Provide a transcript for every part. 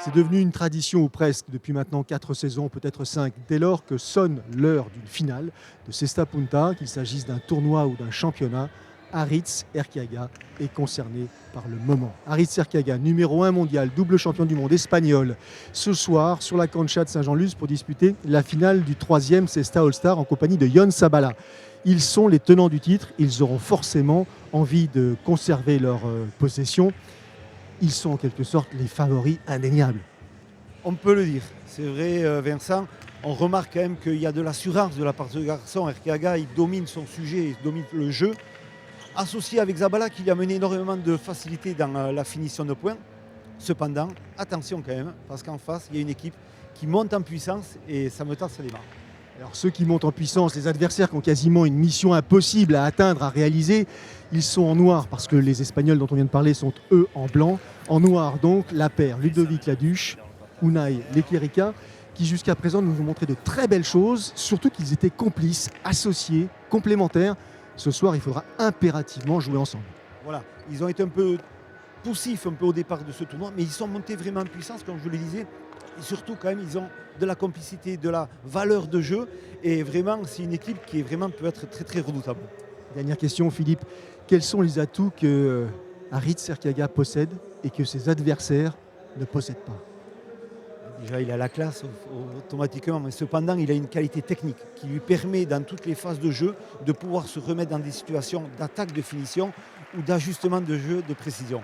C'est devenu une tradition ou presque depuis maintenant 4 saisons, peut-être 5, dès lors que sonne l'heure d'une finale de Cesta Punta, qu'il s'agisse d'un tournoi ou d'un championnat. Aritz Erquiaga est concerné par le moment. Aritz Erquiaga, numéro 1 mondial, double champion du monde espagnol, ce soir sur la cancha de Saint-Jean-Luz pour disputer la finale du 3e Cesta All-Star en compagnie de Jon Sabala. Ils sont les tenants du titre, ils auront forcément envie de conserver leur possession. Ils sont en quelque sorte les favoris indéniables. On peut le dire. C'est vrai, Vincent. On remarque quand même qu'il y a de l'assurance de la part de ce garçon. Erquiaga, il domine son sujet, il domine le jeu. Associé avec Zabala, qui lui a mené énormément de facilité dans la finition de points. Cependant, attention quand même, parce qu'en face, il y a une équipe qui monte en puissance et ça me tente, ça démarre. Alors ceux qui montent en puissance, les adversaires qui ont quasiment une mission impossible à atteindre, à réaliser, ils sont en noir parce que les Espagnols dont on vient de parler sont eux en blanc. En noir donc, la paire Ludovic Laduche, Unai Lequerica, qui jusqu'à présent nous ont montré de très belles choses, surtout qu'ils étaient complices, associés, complémentaires. Ce soir, il faudra impérativement jouer ensemble. Voilà, ils ont été un peu poussifs un peu au départ de ce tournoi, mais ils sont montés vraiment en puissance, comme je le disais. Et surtout, quand même, ils ont de la complicité, de la valeur de jeu. Et vraiment, c'est une équipe qui peut être très, très redoutable. Dernière question, Philippe. Quels sont les atouts que Aritz Erquiaga possède et que ses adversaires ne possèdent pas? Déjà, il a la classe automatiquement, mais cependant, il a une qualité technique qui lui permet, dans toutes les phases de jeu, de pouvoir se remettre dans des situations d'attaque, de finition ou d'ajustement de jeu, de précision.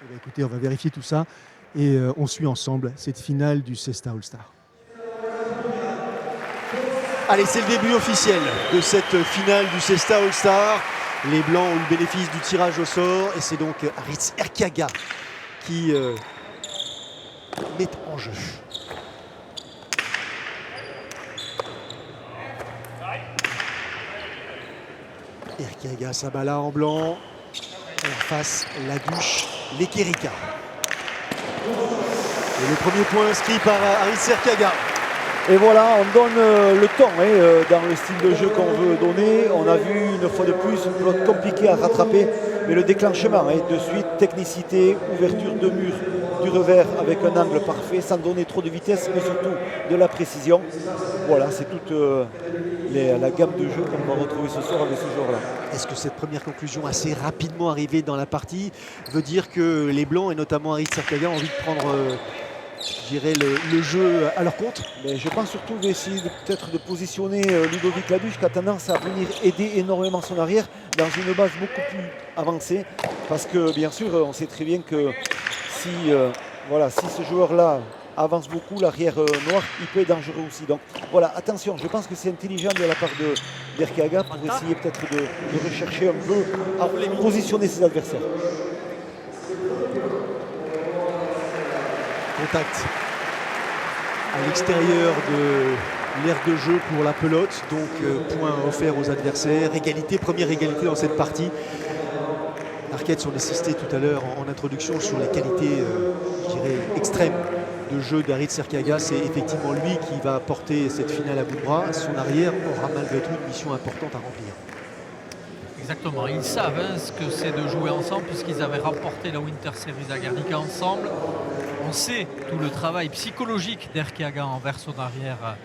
Eh bien, écoutez, on va vérifier tout ça et on suit ensemble cette finale du Cesta All-Star. Allez, c'est le début officiel de cette finale du Cesta All-Star. Les Blancs ont le bénéfice du tirage au sort et c'est donc Aritz Erquiaga qui met en jeu. Erquiaga, Sabala en blanc. Et en face, Laduche, Lequerica. Et le premier point inscrit par Aritz Erquiaga. Et voilà, on donne le temps dans le style de jeu qu'on veut donner. On a vu une fois de plus une pelote compliquée à rattraper, mais le déclenchement, de suite, technicité, ouverture de mur du revers avec un angle parfait, sans donner trop de vitesse, mais surtout de la précision. Voilà, c'est toute la gamme de jeu qu'on va retrouver ce soir avec ce joueur-là. Est-ce que cette première conclusion assez rapidement arrivée dans la partie veut dire que les Blancs, et notamment Aritz Erquiaga, ont envie de prendre je dirais le jeu à leur compte? Mais je pense surtout d'essayer peut-être de positionner Ludovic Laduche, qui a tendance à venir aider énormément son arrière dans une base beaucoup plus avancée. Parce que bien sûr, on sait très bien que si ce joueur-là avance beaucoup, l'arrière noir, il peut être dangereux aussi. Donc voilà, attention, je pense que c'est intelligent de la part d'Erquiaga pour essayer peut-être de rechercher un peu à positionner ses adversaires. Contact à l'extérieur de l'aire de jeu pour la pelote, donc point offert aux adversaires. Égalité, première égalité dans cette partie. Arquettes ont insisté tout à l'heure en introduction sur les qualités, je dirais, extrêmes de jeu d'Aritz Erquiaga. C'est effectivement lui qui va porter cette finale à bout de bras. Son arrière aura malgré tout une mission importante à remplir. Exactement, ils savent ce que c'est de jouer ensemble puisqu'ils avaient remporté la Winter Series à Guernica ensemble. On sait tout le travail psychologique d'Erquiaga envers son arrière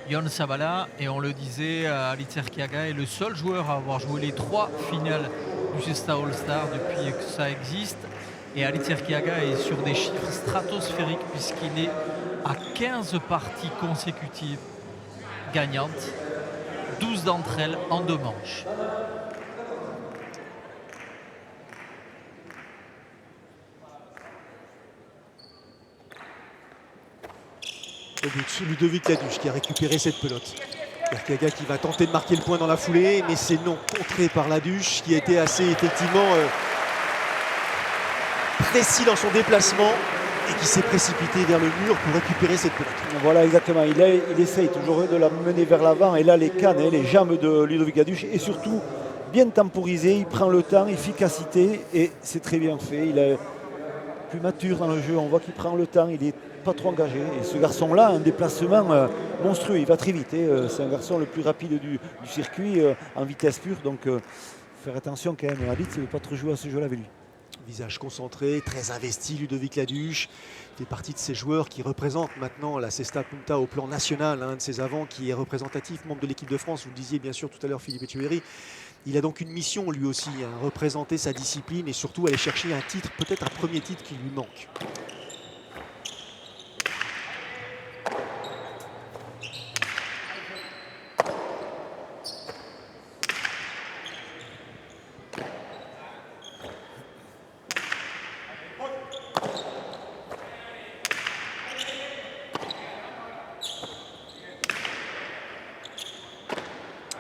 Jon Sabala, et on le disait, Aritz Erquiaga est le seul joueur à avoir joué les 3 finales du Cesta All-Star depuis que ça existe, et Aritz Erquiaga est sur des chiffres stratosphériques puisqu'il est à 15 parties consécutives gagnantes, 12 d'entre elles en 2 manches. Au but, Ludovic Laduche qui a récupéré cette pelote. Erquiaga qui va tenter de marquer le point dans la foulée, mais c'est non, contré par Laduche qui a été assez effectivement précis dans son déplacement et qui s'est précipité vers le mur pour récupérer cette pelote. Voilà, exactement. Il essaye toujours de la mener vers l'avant, et là les cannes, les jambes de Ludovic Laduche, et surtout bien temporisé, il prend le temps, efficacité, et c'est très bien fait. Il est plus mature dans le jeu, on voit qu'il prend le temps, il est pas trop engagé. Et ce garçon-là a un déplacement monstrueux, il va très vite. C'est un garçon le plus rapide du circuit en vitesse pure. Donc faire attention quand même, Aritz ne veut pas trop jouer à ce jeu-là avec lui. Visage concentré, très investi, Ludovic Laduche fait partie de ces joueurs qui représentent maintenant la Cesta Punta au plan national, un de ces avants qui est représentatif, membre de l'équipe de France. Vous le disiez bien sûr tout à l'heure, Philippe Etcheverry. Il a donc une mission lui aussi, hein, représenter sa discipline et surtout aller chercher un titre, peut-être un premier titre qui lui manque.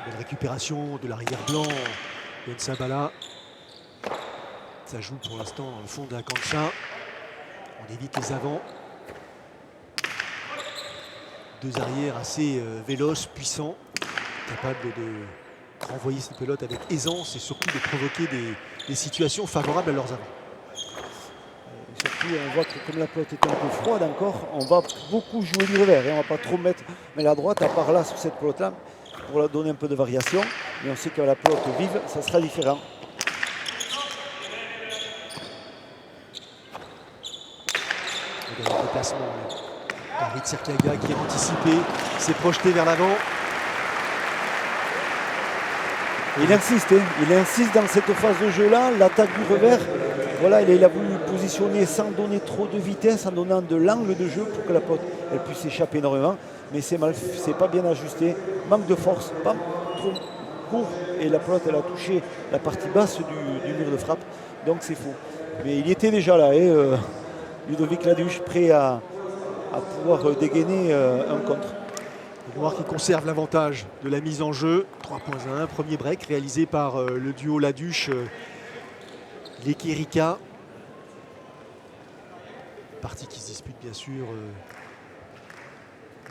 Belle récupération de l'arrière blanc, Yann Sabala. Ça joue pour l'instant au fond de la cancha. On évite les avants. Deux arrières assez véloces, puissants, capables de renvoyer cette pelote avec aisance et surtout de provoquer des situations favorables à leurs avants. Surtout, on voit que comme la pelote est un peu froide encore, on va beaucoup jouer du revers et on ne va pas trop mettre mais la droite à part là sur cette pelote-là pour la donner un peu de variation. Mais on sait que la pelote vive, ça sera différent. Le déplacement d'Aritz Erkiaga qui est anticipé, s'est projeté vers l'avant. Il insiste, hein. Il insiste dans cette phase de jeu-là, l'attaque du revers. Voilà, il a voulu positionner sans donner trop de vitesse, en donnant de l'angle de jeu pour que la pelote elle puisse échapper énormément. Mais c'est pas bien ajusté, manque de force, pas trop court. Et la pelote elle a touché la partie basse du mur de frappe, donc c'est faux. Mais il était déjà là, Ludovic Laduche prêt à pouvoir dégainer un contre. Les Noirs qui conservent l'avantage de la mise en jeu. 3.1, premier break réalisé par le duo Laduche. Lekirika. Partie qui se dispute bien sûr le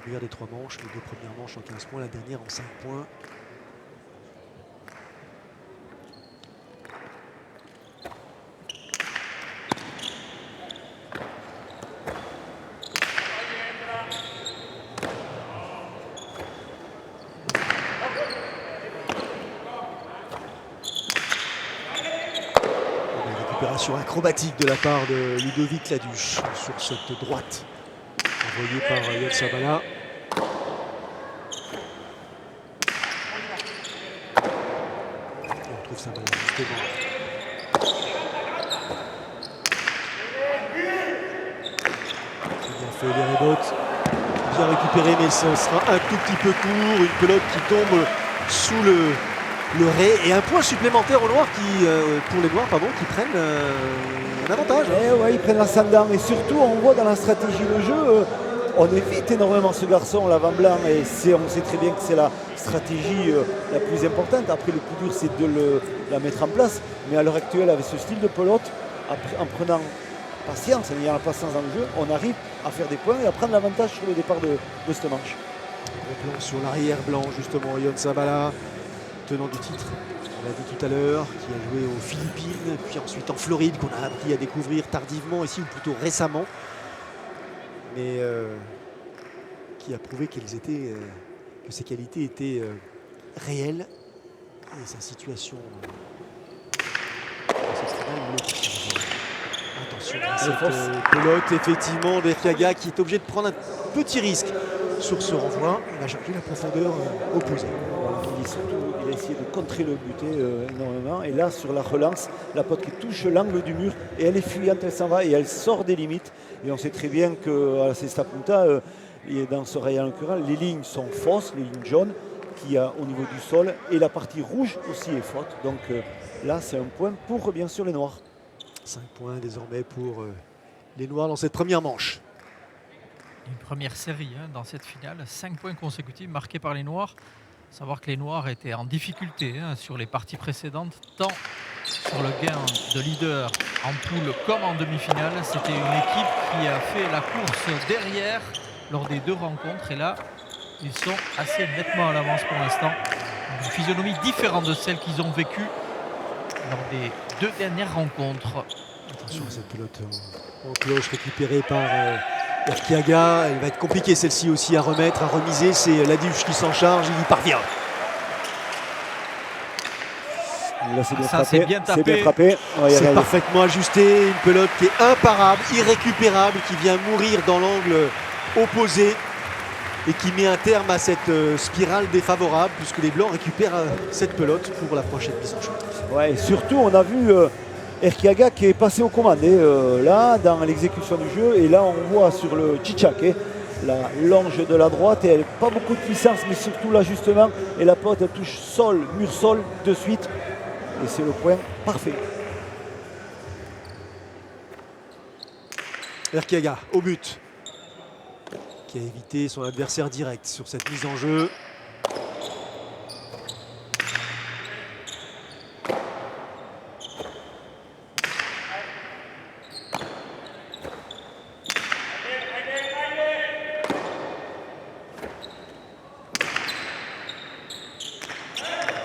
meilleur des trois manches. Les deux premières manches en 15 points, la dernière en 5 points. Récupération acrobatique de la part de Ludovic Laduche sur cette droite envoyée par Yann Sabala. Et on trouve Sabala justement. C'est bien fait, les rebotes bien récupéré, mais ce sera un tout petit peu court. Une pelote qui tombe sous le ray et un point supplémentaire aux Noirs pour les Noirs qui prennent un avantage. Ouais, ils prennent l'ascendant et surtout on voit dans la stratégie de jeu, on évite énormément ce garçon, l'avant blanc, et on sait très bien que c'est la stratégie la plus importante. Après le plus dur c'est de la mettre en place, mais à l'heure actuelle avec ce style de pelote, en prenant patience, en ayant la patience dans le jeu, on arrive à faire des points et à prendre l'avantage sur le départ de cette manche. Le plan sur l'arrière blanc justement, Yann Sabala, tenant du titre, on l'a dit tout à l'heure, qui a joué aux Philippines, puis ensuite en Floride, qu'on a appris à découvrir tardivement ici, ou plutôt récemment, mais qui a prouvé que ses qualités étaient réelles, et sa situation attention à cette pelote, effectivement, d'Erkiaga qui est obligé de prendre un petit risque sur ce renvoi. Il va chercher la profondeur opposée. Il a essayé de contrer le buté énormément. Et là, sur la relance, la pote qui touche l'angle du mur et elle est fuyante, elle s'en va et elle sort des limites. Et on sait très bien qu'à la Cesta Punta, dans ce rayon concurrent, les lignes sont fausses, les lignes jaunes qui a au niveau du sol et la partie rouge aussi est faute. Donc là, c'est un point pour bien sûr les Noirs. 5 points désormais pour les Noirs dans cette première manche. Une première série dans cette finale, 5 points consécutifs marqués par les Noirs. Savoir que les Noirs étaient en difficulté sur les parties précédentes, tant sur le gain de leader en poule comme en demi-finale. C'était une équipe qui a fait la course derrière lors des deux rencontres. Et là, ils sont assez nettement à l'avance pour l'instant. Une physionomie différente de celle qu'ils ont vécue lors des deux dernières rencontres. Attention à cette pelote en cloche récupérée par Erkiaga. Elle va être compliquée celle-ci aussi à remettre, à remiser. C'est Laduche qui s'en charge, il y parvient. Là, c'est bien Ça, frappé. c'est bien tapé. C'est bien frappé. Ouais, C'est regardez. parfaitement ajusté, une pelote qui est imparable, irrécupérable, qui vient mourir dans l'angle opposé et qui met un terme à cette spirale défavorable puisque les Blancs récupèrent cette pelote pour la prochaine mise en jeu. Ouais, et surtout, on a vu Erkiaga qui est passé aux commandes là, dans l'exécution du jeu. Et là, on voit sur le Chichak, la longe de la droite, et elle n'a pas beaucoup de puissance, mais surtout l'ajustement. Et la pelote, elle touche sol, mur-sol de suite. Et c'est le point parfait. Erkiaga au but, qui a évité son adversaire direct sur cette mise en jeu.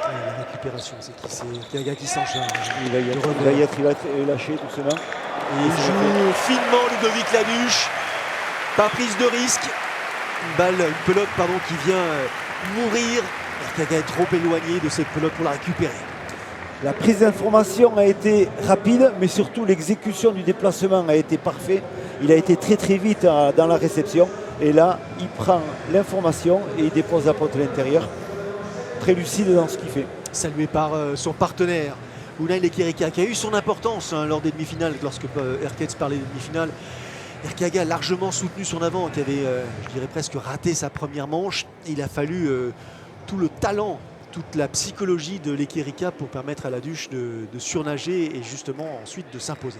La récupération, c'est qui? C'est Erkiaga qui s'en charge. Il va y être lâché doucement. Et il joue finement Ludovic Laduche. Pas prise de risque. Une pelote qui vient mourir. Erkiaga est trop éloigné de cette pelote pour la récupérer. La prise d'information a été rapide, mais surtout l'exécution du déplacement a été parfait. Il a été très très vite dans la réception. Et là, il prend l'information et il dépose la pelote à l'intérieur. Très lucide dans ce qu'il fait. Salué par son partenaire, Unai Lekerika, qui a eu son importance lors des demi-finales, lorsque Erkets parlait des demi-finales. Erkiaga a largement soutenu son avant, qui avait, je dirais presque raté sa première manche. Il a fallu tout le talent, toute la psychologie de Lekerika pour permettre à Laduche de surnager et justement ensuite de s'imposer.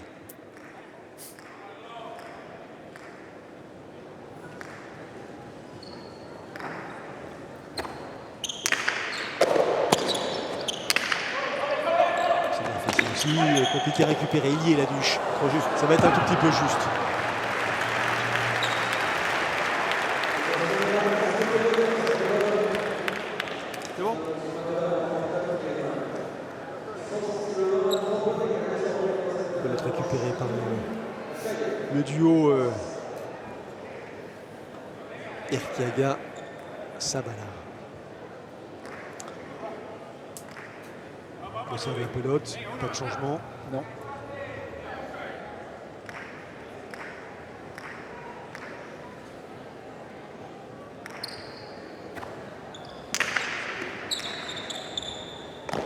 C'est aussi compliqué à récupérer. Il y est Laduche. Trop juste. Ça va être un tout petit peu juste. C'est bon? On peut être récupéré par le duo Erkiaga-Sabala. Conserve la pelote, pas de changement. Non.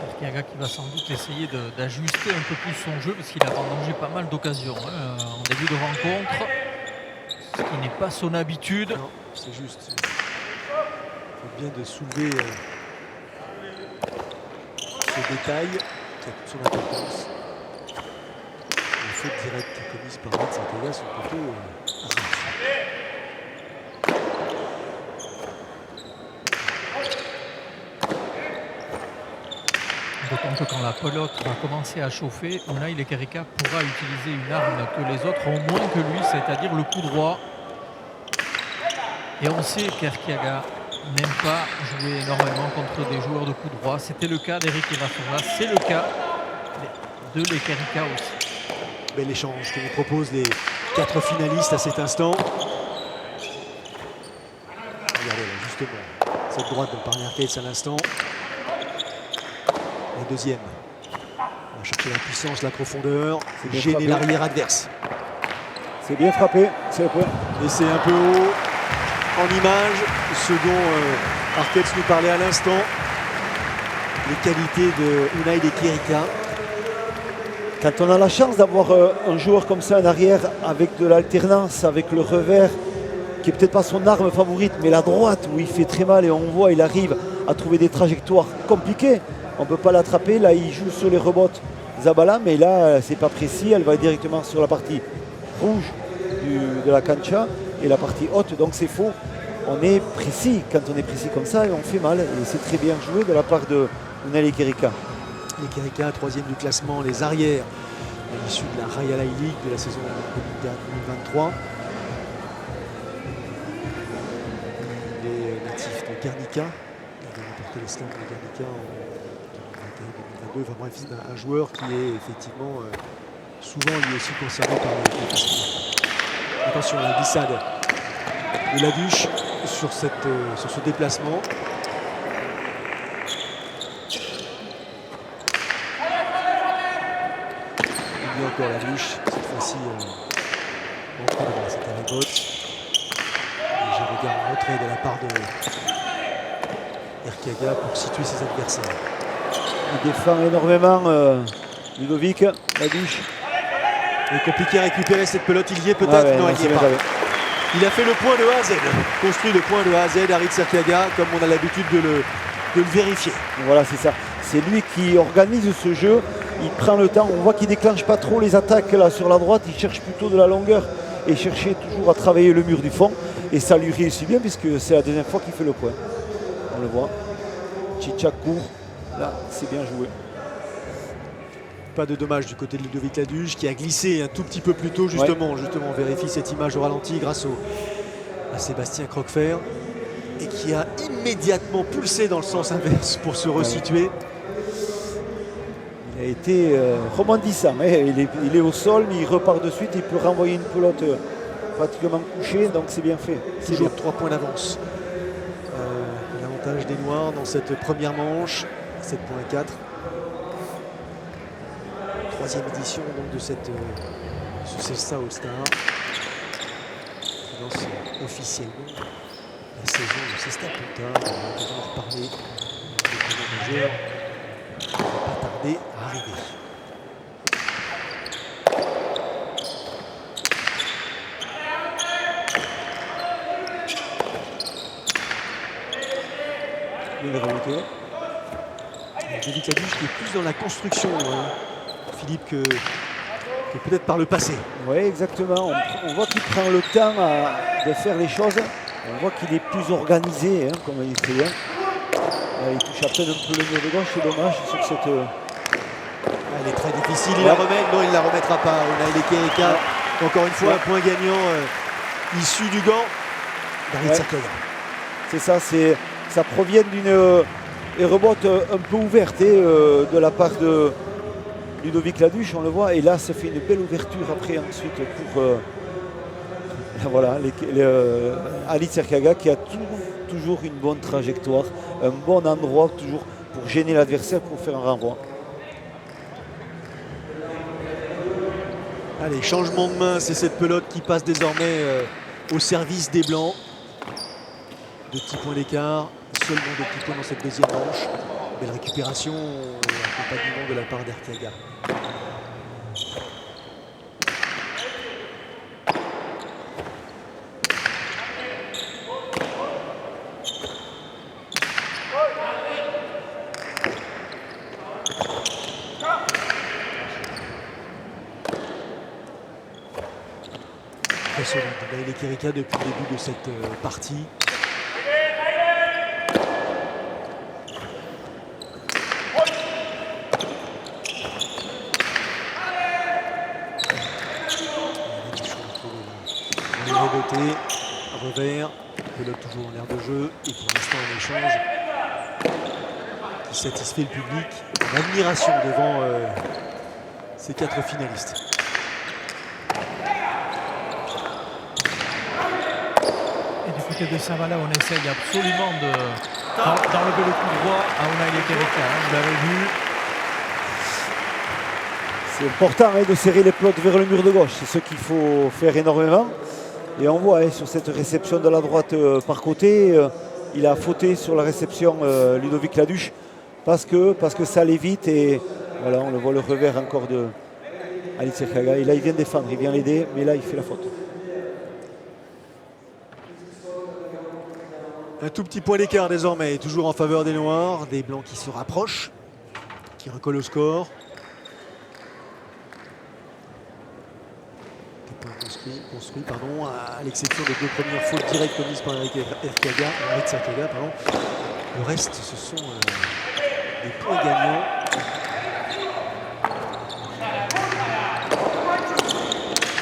Erkiaga qui va sans doute essayer d'ajuster un peu plus son jeu parce qu'il a vendangé pas mal d'occasions en début de rencontre. Ce qui n'est pas son habitude. Non, c'est juste. Il faut bien de soulever ce détail qui a toute son importance. Les fautes directes commises par Mats Erkiaga sont plutôt rares. D'autant que quand la pelote va commencer à chauffer, Unai Lekerika pourra utiliser une arme que les autres ont moins que lui, c'est-à-dire le coup droit. Et on sait qu'Erkiaga n'aime pas jouer énormément contre des joueurs de coup droit. C'était le cas d'Eric Evasova, c'est le cas de Lekerika aussi. Bel échange que nous proposent les 4 finalistes à cet instant. Regardez là, justement, cette droite de par Erkets à l'instant. La deuxième. On va chercher la puissance, la profondeur, gêner l'arrière adverse. C'est bien frappé, c'est le point. Et c'est un peu haut en image, ce dont Erkets nous parlait à l'instant. Les qualités de Unai Lekerika. Quand on a la chance d'avoir un joueur comme ça en arrière avec de l'alternance, avec le revers, qui est peut-être pas son arme favorite, mais la droite où il fait très mal et on voit il arrive à trouver des trajectoires compliquées. On ne peut pas l'attraper, là il joue sur les rebottes Zabala, mais là c'est pas précis, elle va directement sur la partie rouge de la cancha et la partie haute, donc c'est faux. On est précis, quand on est précis comme ça, on fait mal et c'est très bien joué de la part de Unai Lekerika. Lekerika, 3e du classement, les arrières à l'issue de la Rayala League de la saison 2023. Les natifs de Guernica, il a remporté les slams de Guernica en 2021-2022. Enfin bref, c'est un joueur qui est effectivement souvent lui aussi concerné par les festivals. Attention, la glissade de Laduche sur ce déplacement. encore la bouche. Cette fois-ci, en coup droit, c'était Rebot. J'ai regardé un retrait de la part de Erkiaga pour situer ses adversaires. Il défend énormément Ludovic, la bouche. Il est compliqué à récupérer cette pelote, il y est peut-être, Ah ouais, non, il c'est n'y est bien pas. joué. Il a fait le point de A à Z, construit le point de A à Z, Aritz Erkiaga, comme on a l'habitude de le vérifier. Voilà, c'est ça. C'est lui qui organise ce jeu. Il prend le temps. On voit qu'il déclenche pas trop les attaques là sur la droite. Il cherche plutôt de la longueur et chercher toujours à travailler le mur du fond. Et ça lui réussit bien puisque c'est la deuxième fois qu'il fait le point. On le voit. Chicha court. Là, c'est bien joué. Pas de dommage du côté de Ludovic Laduge qui a glissé un tout petit peu plus tôt justement. On vérifie cette image au ralenti grâce à Sébastien Croquefer et qui a immédiatement poussé dans le sens inverse pour se resituer. Il a été rebondissant. Il est au sol, mais il repart de suite. Il peut renvoyer une pelote pratiquement couchée, donc c'est bien fait. C'est Toujours bien. 3 points d'avance. L'avantage des Noirs dans cette première manche, 7.4. Troisième édition donc de ce Cesta All-Star qui lance officiellement la saison de Cesta Punta. On va l'occasion de reparler des joueurs qui ne vont pas tarder à arriver. Bien remonté. Ludovic Laduge qui est plus dans la construction, Philippe, que peut-être par le passé. Oui, exactement. On voit qu'il prend le temps de faire les choses. On voit qu'il est plus organisé, comme il dit très bien. Il touche à peine un peu le mur de gauche, c'est dommage sur cette. Elle est très difficile, il la remet. Non, il ne la remettra pas. On a Elekerika. Encore une fois, un point gagnant issu du gant d'Aritz Erkiaga. C'est ça, ça provient d'une rebote un peu ouverte de la part de Ludovic Laduche, on le voit. Et là, ça fait une belle ouverture après ensuite pour voilà, Aritz Erkiaga qui a toujours une bonne trajectoire, un bon endroit toujours pour gêner l'adversaire pour faire un renvoi. Allez, changement de main, c'est cette pelote qui passe désormais au service des Blancs. 2 petits points d'écart, seulement 2 petits points dans cette deuxième manche. Belle récupération, accompagnement de la part d'Erkiaga. Très solide, Elekerika depuis le début de cette partie. Reboté, revers, pelote toujours en l'air de jeu et pour l'instant un échange qui satisfait le public, l'admiration devant ces 4 finalistes. Et du côté de Saint-Vala, on essaye absolument d'enlever le coup droit à Unai Elekerika. Vous l'avez vu. C'est important de serrer les pelotes vers le mur de gauche, c'est ce qu'il faut faire énormément. Et on voit sur cette réception de la droite par côté, il a fauté sur la réception Ludovic Laduche parce que ça allait vite et voilà, on le voit le revers encore de Aritz Erkiaga. Et là il vient défendre, il vient l'aider, mais là il fait la faute. Un tout petit point d'écart désormais, toujours en faveur des Noirs, des Blancs qui se rapprochent, qui recollent au score. Construit à l'exception des 2 premières fautes directes commises par Aritz Erkiaga. Le reste, ce sont des points gagnants.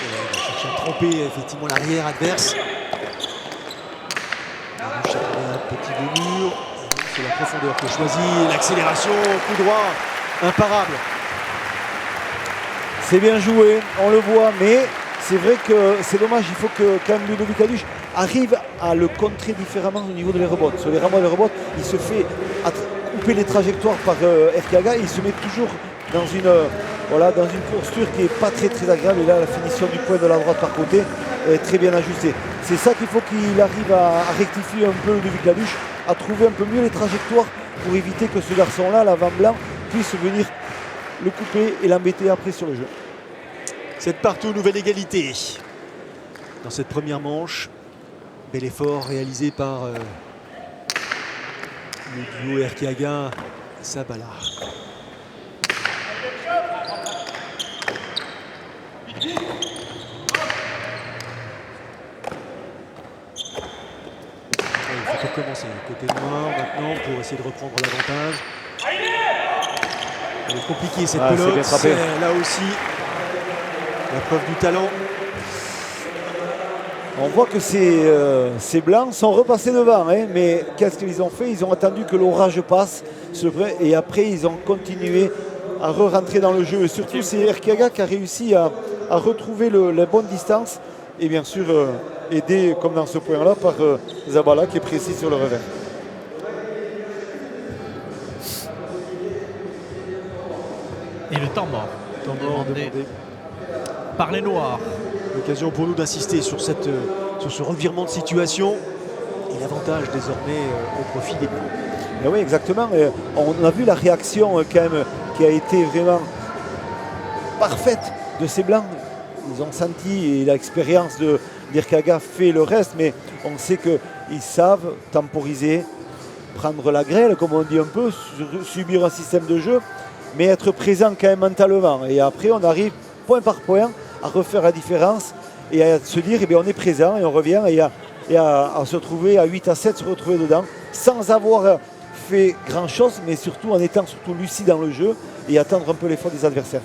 Il va chercher à tromper effectivement l'arrière adverse. Un petit de mur. C'est la profondeur qui est choisie. L'accélération, coup droit, imparable. C'est bien joué, on le voit, mais c'est vrai que c'est dommage, il faut que quand même Ludovic Laduche arrive à le contrer différemment au niveau des rebotes. Sur les renvois et les rebotes, il se fait couper les trajectoires par Erkiaga, il se met toujours dans voilà, dans une posture qui n'est pas très agréable. Et là, la finition du point de la droite par côté est très bien ajustée. C'est ça qu'il faut qu'il arrive à rectifier un peu Ludovic Laduche, à trouver un peu mieux les trajectoires pour éviter que ce garçon-là, l'avant blanc, puisse venir le couper et l'embêter après sur le jeu. 7 partout, nouvelle égalité. Dans cette première manche, bel effort réalisé par le duo Erkiaga-Sabala. Il faut commencer côté noir maintenant pour essayer de reprendre l'avantage. Elle est compliquée cette pelote, là aussi la preuve du talent. On voit que ces blancs sont repassés devant, hein, mais qu'est-ce qu'ils ont fait? Ils ont attendu que l'orage passe et après ils ont continué à re-rentrer dans le jeu. Et surtout c'est Erkiaga qui a réussi à retrouver la bonne distance et bien sûr aidé comme dans ce point-là par Zabala qui est précis sur le revers. Et le temps mort. Demandé par les Noirs. L'occasion pour nous d'insister sur ce revirement de situation et l'avantage désormais au profit des Blancs. Et oui, exactement. Et on a vu la réaction quand même qui a été vraiment parfaite de ces Blancs. Ils ont senti, et l'expérience d'Erkiaga fait le reste, mais on sait qu'ils savent temporiser, prendre la grêle, comme on dit un peu, subir un système de jeu, mais être présent quand même mentalement. Et après, on arrive point par point à refaire la différence et à se dire, eh bien, on est présent et on revient et à se retrouver à 8-7, se retrouver dedans, sans avoir fait grand-chose, mais surtout en étant surtout lucide dans le jeu et attendre un peu l'effort des adversaires.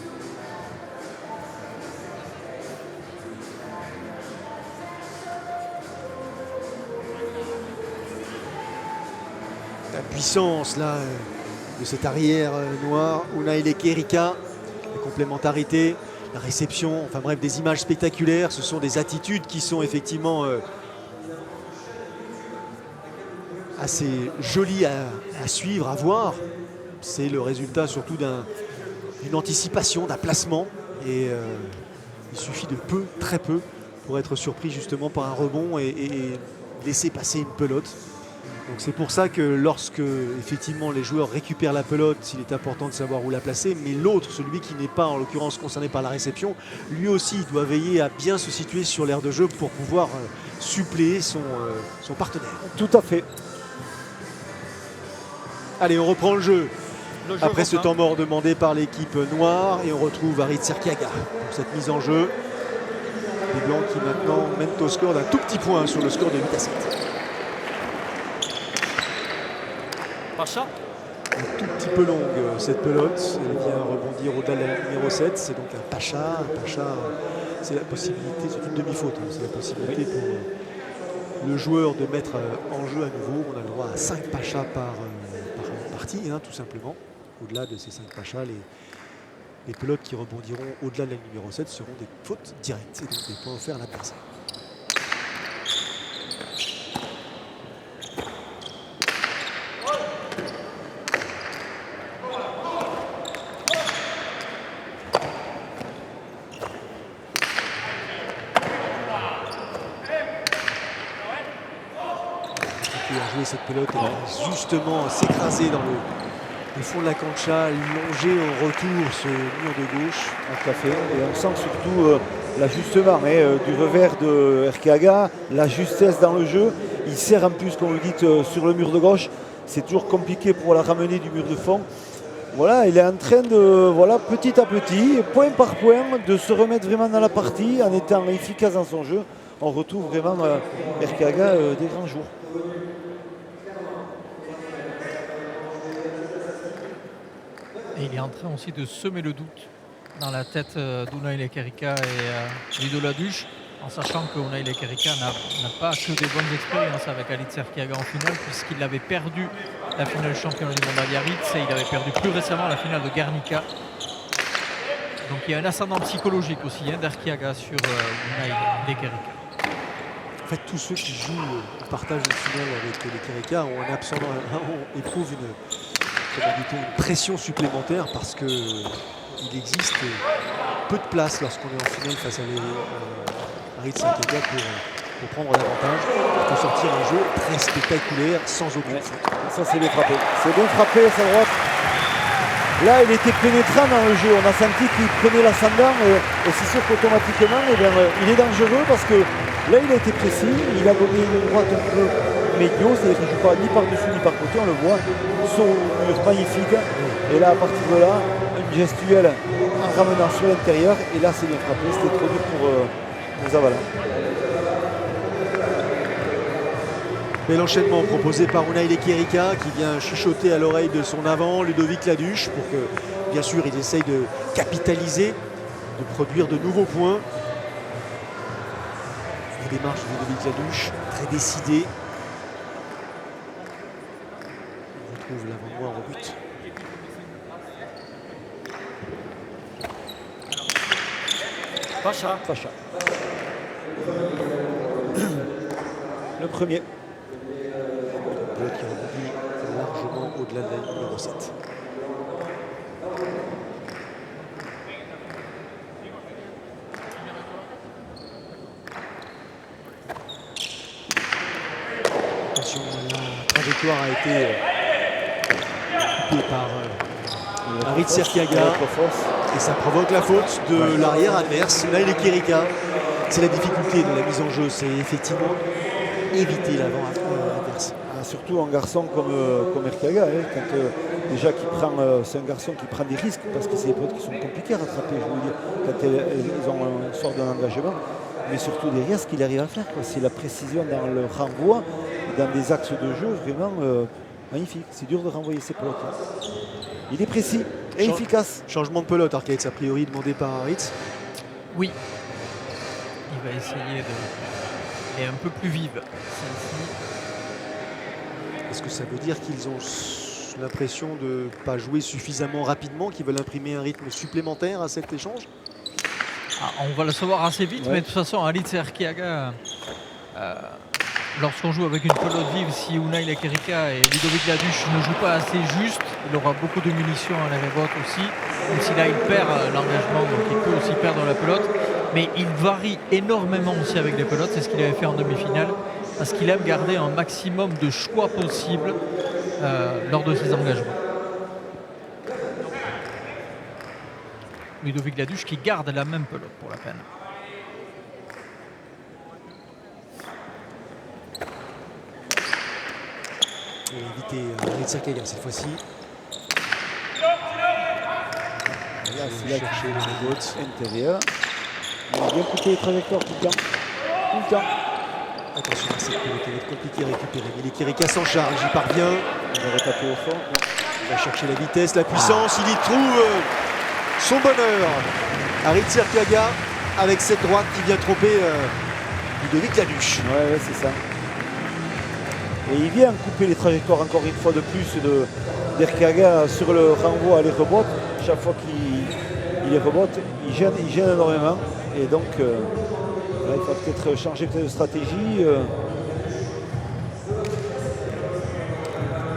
La puissance là de cet arrière noir, Unai Lekerika, la complémentarité, la réception, enfin bref, des images spectaculaires. Ce sont des attitudes qui sont effectivement assez jolies à suivre, à voir. C'est le résultat surtout d'une anticipation, d'un placement. Et il suffit de peu, très peu, pour être surpris justement par un rebond et laisser passer une pelote. Donc c'est pour ça que lorsque effectivement les joueurs récupèrent la pelote, il est important de savoir où la placer, mais l'autre, celui qui n'est pas en l'occurrence concerné par la réception, lui aussi doit veiller à bien se situer sur l'aire de jeu pour pouvoir suppléer son partenaire. Tout à fait. Allez, on reprend le jeu. Après ce temps mort demandé par l'équipe noire, et on retrouve Aritz Erkiaga pour cette mise en jeu. Les Blancs qui maintenant mènent au score d'un tout petit point sur le score de 8-7. Pacha. Un tout petit peu longue cette pelote, elle vient rebondir au-delà de la numéro 7, c'est donc un Pacha. C'est la possibilité, c'est une demi-faute, c'est la possibilité pour le joueur de mettre en jeu à nouveau. On a le droit à 5 Pachas par partie, hein, tout simplement. Au-delà de ces 5 Pachas, les pelotes qui rebondiront au-delà de la numéro 7 seront des fautes directes, et donc des points offerts à l'adversaire. Cette pelote va justement s'écraser dans le fond de la cancha, longer au retour ce mur de gauche. Tout à fait. Et on sent surtout l'ajustement du revers de Erkiaga, la justesse dans le jeu. Il sert en plus, comme vous dites, sur le mur de gauche. C'est toujours compliqué pour la ramener du mur de fond. Voilà, il est en train de, voilà, petit à petit, point par point, de se remettre vraiment dans la partie en étant efficace dans son jeu. On retrouve vraiment Erkiaga des grands jours. Et il est en train aussi de semer le doute dans la tête d'Unai Lekerika et Ludo Laduche, en sachant que Unai Lekerika n'a pas que des bonnes expériences avec Aritz Erkiaga en finale, puisqu'il avait perdu la finale championnat du monde à Biarritz et il avait perdu plus récemment la finale de Guernica. Donc il y a un ascendant psychologique aussi d'Erkiaga sur Unai Lekerika. En fait, tous ceux qui jouent au partage de finale avec Lekerika éprouvent une pression supplémentaire parce qu'ils il existe peu de place lorsqu'on est en finale face à Aritz Erkiaga pour prendre l'avantage, pour sortir un jeu très spectaculaire sans aucune faute. Ça, c'est bien frappé. C'est bien frappé, sa droite. Là, il était pénétrant dans le jeu. On a senti qu'il prenait l'ascendant et c'est sûr qu'automatiquement, il est dangereux parce que là, il a été précis. Il a donné une droite un peu médio, c'est-à-dire qu'il ne joue pas ni par-dessus ni par-côté. On le voit. Son mur magnifique. Et là, à partir de là, une gestuelle en ramenant sur l'intérieur. Et là, c'est bien frappé. C'était trop dur pour Zavala. Bel enchaînement proposé par Unai Lekerika qui vient chuchoter à l'oreille de son avant, Ludovic Laduche, pour que, bien sûr, il essaye de capitaliser, de produire de nouveaux points. La démarche de Ludovic Laduche, très décidée. On retrouve l'avant-noir au but. Pacha. Le premier. Bleu qui rebondit largement au-delà de la ligne numéro 7. Attention, la trajectoire a été coupée par Aritz Erkiaga et ça provoque la faute de l'arrière adverse, Unai Lekerika. C'est la difficulté de la mise en jeu, c'est effectivement éviter l'avant adverse. Surtout un garçon comme Erkiaga, quand déjà c'est un garçon qui prend des risques parce que c'est des pelotes qui sont compliquées à rattraper, je veux dire, quand ils ont une sorte d'un engagement, mais surtout derrière ce qu'il arrive à faire, c'est la précision dans le renvoi, dans des axes de jeu vraiment magnifique. C'est dur de renvoyer ces pelotes. Il est précis et efficace. Changement de pelote, Arcaïtz, a priori demandé par Aritz. Oui, il va essayer de... Et un peu plus vive celle-ci. Est-ce que ça veut dire qu'ils ont l'impression de ne pas jouer suffisamment rapidement, qu'ils veulent imprimer un rythme supplémentaire à cet échange? On va le savoir assez vite, mais de toute façon, Aritz Erkiaga, lorsqu'on joue avec une pelote vive, si Unai Lekerika et Ludovic Laduche ne jouent pas assez juste, il aura beaucoup de munitions à l'arrêt vote aussi. Même si là, il perd l'engagement, donc il peut aussi perdre la pelote. Mais il varie énormément aussi avec les pelotes, c'est ce qu'il avait fait en demi-finale, parce qu'il aime garder un maximum de choix possible lors de ses engagements. Ludovic Laduche qui garde la même pelote pour la peine. Il va éviter Aritz Erkiaga cette fois-ci. Là, c'est là chercher les bottes intérieures. Il a bien coupé les trajectoires tout le temps. Tout le temps. Attention à cette pelote, elle va être compliquée à récupérer. Mais Lekerika s'en charge, il parvient. Il va retaper au fond. Il va chercher la vitesse, la puissance. Il y trouve son bonheur. Aritz Erkiaga avec cette droite qui vient tromper Ludovic Laduche. Ouais, c'est ça. Et il vient couper les trajectoires encore une fois de plus d'Erkiaga sur le renvoi à les rebotes. Chaque fois qu'il les rebote, il gêne énormément. Et donc, là, il faut peut-être changer de stratégie.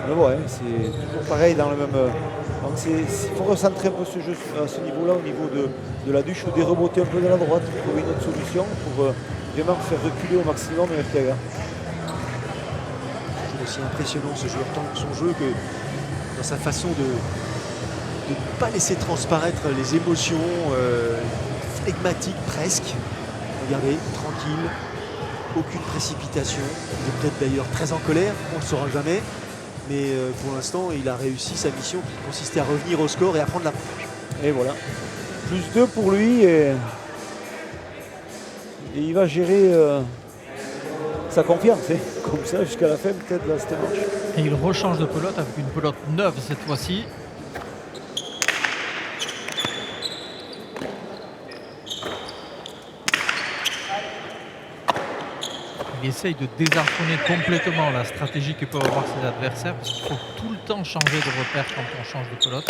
Mais ouais, c'est toujours pareil dans le même. Donc il faut recentrer un peu ce jeu à ce niveau-là, au niveau de la Duche, ou déremoter un peu de la droite pour trouver une autre solution pour vraiment faire reculer au maximum Erkiaga. C'est aussi impressionnant ce joueur, tant dans son jeu que dans sa façon de ne pas laisser transparaître les émotions, flegmatiques presque. Regardez, tranquille, aucune précipitation. Il est peut-être d'ailleurs très en colère, on ne le saura jamais. Mais pour l'instant, il a réussi sa mission qui consistait à revenir au score et à prendre l'avantage. Et voilà. Plus 2 pour lui et il va gérer sa confiance. Comme ça jusqu'à la fin peut-être de cette manche. Et il rechange de pelote avec une pelote neuve cette fois-ci. Il essaye de désarçonner complètement la stratégie que peuvent avoir ses adversaires parce qu'il faut tout le temps changer de repère quand on change de pelote.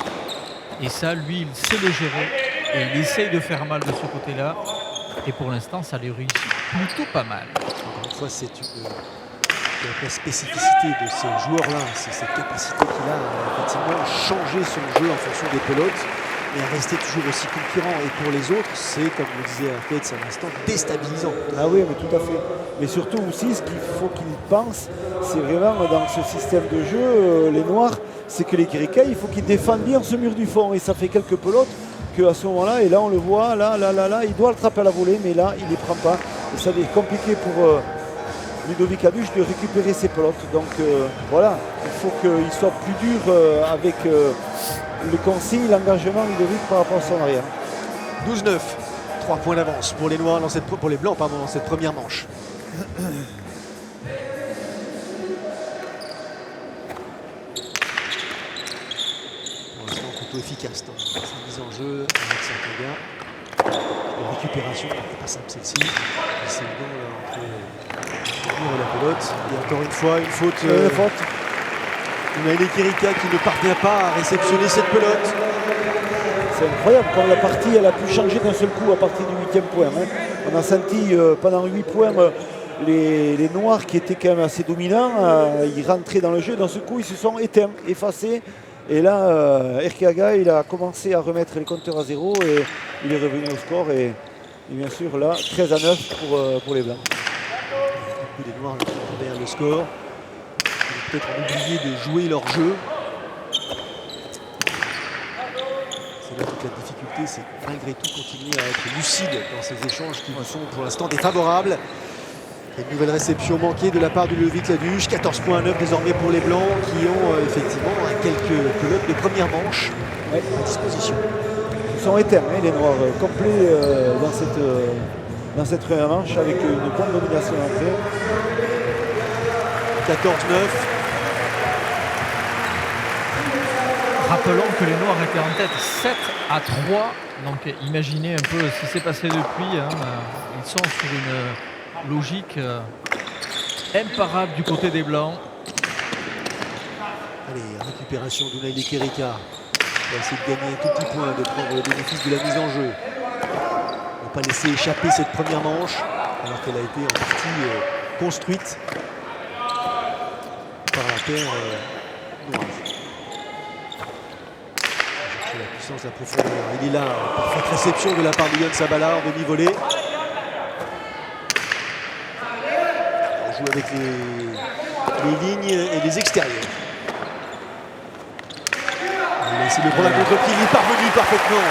Et ça, lui, il sait le gérer et il essaye de faire mal de ce côté-là. Et pour l'instant, ça les réussit plutôt pas mal. Encore une fois, c'est la spécificité de ces joueurs-là, c'est cette capacité qu'il a à effectivement changer son jeu en fonction des pelotes. et rester toujours aussi concurrent. Et pour les autres, c'est, comme le disait Arcades à l'instant, déstabilisant. Ah oui, mais tout à fait. Mais surtout aussi, ce qu'il faut qu'ils pensent, c'est vraiment dans ce système de jeu, les Noirs, c'est que les Guerrica, il faut qu'ils défendent bien ce mur du fond. Et ça fait quelques pelotes qu'à ce moment-là, et là on le voit, là, il doit le trapper à la volée, mais là, il ne les prend pas. Et ça devient compliqué pour Ludovic Laduche de récupérer ses pelotes. Donc voilà, il faut qu'il soit plus dur avec le consigne, l'engagement Ludovic par rapport à son arrière. 12-9, 3 points d'avance pour les Noirs pour les Blancs dans cette première manche. Pour l'instant, plutôt efficace dans sa mise en jeu avec Erkiaga. La récupération n'est pas simple celle-ci. C'est le bon entre le mur et la pelote. Et encore une fois, une faute. On a Guerrica qui ne parvient pas à réceptionner cette pelote. C'est incroyable comme la partie elle a pu changer d'un seul coup à partir du 8e point. On a senti pendant 8 points les Noirs qui étaient quand même assez dominants, ils rentraient dans le jeu, d'un seul coup ils se sont éteints, effacés. Et là, Erkiaga il a commencé à remettre les compteurs à zéro et il est revenu au score. Et bien sûr là, 13-9 pour les Blancs. Beaucoup des Noirs derrière le score. Peut-être oublié de jouer leur jeu. C'est là toute la difficulté, c'est malgré tout continuer à être lucide dans ces échanges qui sont pour l'instant défavorables. Une nouvelle réception manquée de la part du Ludovic Laduche, 14,9 désormais pour les Blancs qui ont effectivement quelques pelotes de première manche à disposition. Ils sont éteints, les Noirs, complets dans cette première manche avec une bonne domination entrée. 14-9. Rappelons que les Noirs étaient en tête 7-3. Donc imaginez un peu ce qui s'est passé depuis. Ils sont sur une logique imparable du côté des Blancs. Allez, récupération d'Unai Guerrica. On va essayer de gagner un tout petit point, de prendre le bénéfice de la mise en jeu. Ne pas laisser échapper cette première manche, alors qu'elle a été en partie construite par la paire noire. La puissance, la profondeur. Il est là, parfaite réception de la part de Yann Sabala en demi-volée. On joue avec les lignes et les extérieurs. Il a essayé de prendre la contre-pied, il est parvenu parfaitement.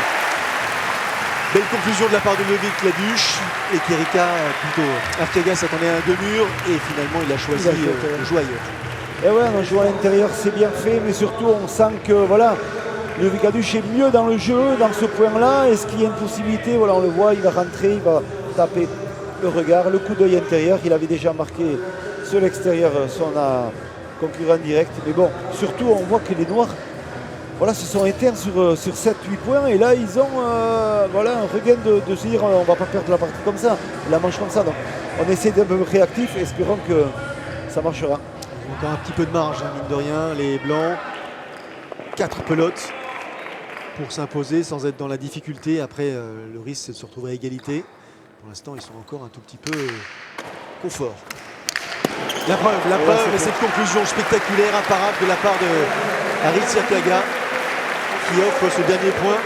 Belle conclusion de la part de Ludovic Laduche. Et Guerrica, plutôt Erkiaga s'attendait à un deux-murs et finalement il a choisi de jouer ailleurs. Et ouais, on joue à l'intérieur, c'est bien fait, mais surtout on sent que voilà. Ludovic Laduche est mieux dans le jeu, dans ce point-là. Est-ce qu'il y a une possibilité? Voilà, on le voit, il va rentrer, il va taper le regard, le coup d'œil intérieur. Il avait déjà marqué sur l'extérieur son concurrent direct. Mais bon, surtout, on voit que les Noirs voilà, se sont éteints sur 7-8 points. Et là, ils ont voilà, un regain de se dire on ne va pas perdre la partie comme ça, la manche comme ça. Donc, on essaie d'être un peu réactif, espérons que ça marchera. Encore un petit peu de marge, hein, mine de rien, les Blancs. 4 pelotes pour s'imposer sans être dans la difficulté. Après, le risque, c'est de se retrouver à égalité. Pour l'instant, ils sont encore un tout petit peu confort. La preuve et cette conclusion spectaculaire, imparable de la part de Aritz Erkiaga qui offre ce dernier point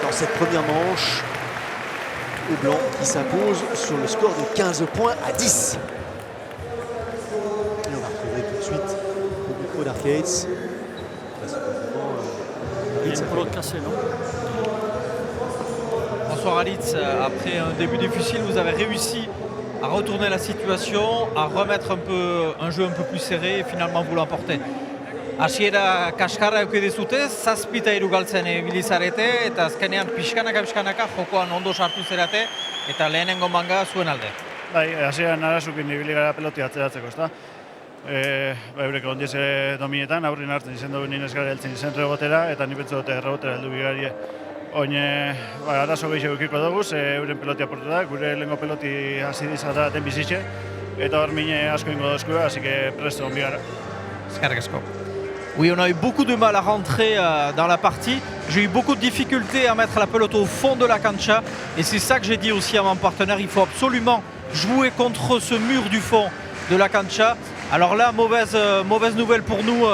dans cette première manche aux Blancs qui s'impose sur le score de 15 points à 10. Et on va retrouver tout de suite au micro d'Arcades. Il y a une pelote cassée, non? Bonsoir Alitz, après un début difficile, vous avez réussi à retourner la situation, à remettre un jeu un peu plus serré et finalement vous l'emportez. Hasiera kaskarra eduki dizute, 7-3 galtzen ibili zarete eta azkenean pixkanaka jokoan ondo sartu zerate eta lehenengo manga zuen alde. Bai, hasieran arazukin ibili gara peloti atzeratzeko, ezta? Eurek ondiz dominetan, aurrin hartzen izen dugu nien eskara heltzen izen rebotera, eta ni betzu dute rebotera heldu bigari oin arazo gehiago eukiko dugu, euren pelotia portu da, gure lehenko peloti hasi dizataten bizitxe, eta hor mine asko ingo dozkua, así que presto on bigara. Eskerrik asko. Oui, on a eu beaucoup de mal à rentrer dans la partie. J'ai eu beaucoup de difficultés à mettre la pelote au fond de la cancha. Et c'est ça que j'ai dit aussi à mon partenaire. Il faut absolument jouer contre ce mur du fond de la cancha. Alors là, mauvaise nouvelle pour nous.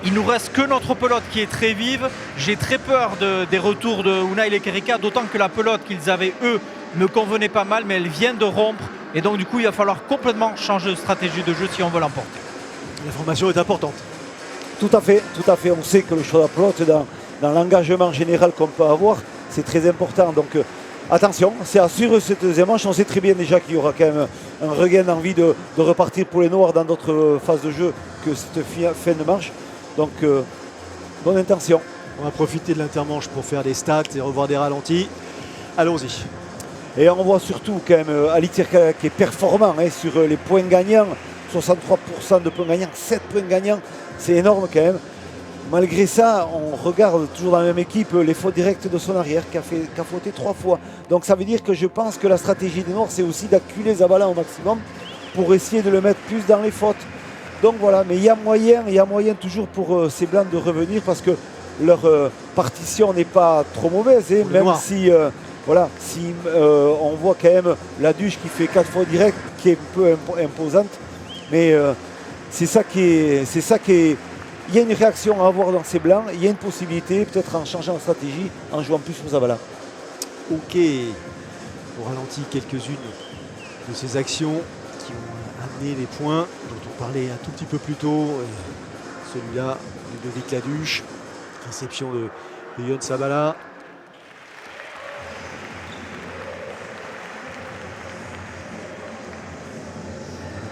Il nous reste que notre pelote qui est très vive. J'ai très peur des retours de Unai Lekerika, d'autant que la pelote qu'ils avaient, eux, me convenait pas mal, mais elle vient de rompre. Et donc, du coup, il va falloir complètement changer de stratégie de jeu si on veut l'emporter. La formation est importante. Tout à fait, tout à fait. On sait que le choix de la pelote, dans l'engagement général qu'on peut avoir, c'est très important. Donc attention, c'est à suivre cette deuxième manche. On sait très bien déjà qu'il y aura quand même un regain d'envie de repartir pour les Noirs dans d'autres phases de jeu que cette fin de manche. Donc bonne intention. On va profiter de l'intermanche pour faire des stats et revoir des ralentis. Allons-y. Et on voit surtout quand même Ali Tirka qui est performant sur les points gagnants. 63% de points gagnants, 7 points gagnants, c'est énorme quand même. Malgré ça, on regarde toujours dans la même équipe les fautes directes de son arrière qui a fauté 3 fois. Donc ça veut dire que je pense que la stratégie des Noirs, c'est aussi d'acculer Zabala au maximum pour essayer de le mettre plus dans les fautes. Donc voilà, mais il y a moyen toujours pour ces Blancs de revenir parce que leur partition n'est pas trop mauvaise. Même si, on voit quand même la Duche qui fait 4 fois direct, qui est un peu imposante. Mais c'est ça qui est. Il y a une réaction à avoir dans ces Blancs, il y a une possibilité, peut-être en changeant de stratégie, en jouant plus sur Zabala. Ok, on ralentit quelques-unes de ces actions qui ont amené les points dont on parlait un tout petit peu plus tôt. Celui-là, Ludovic Laduche, réception de Yon Zabala.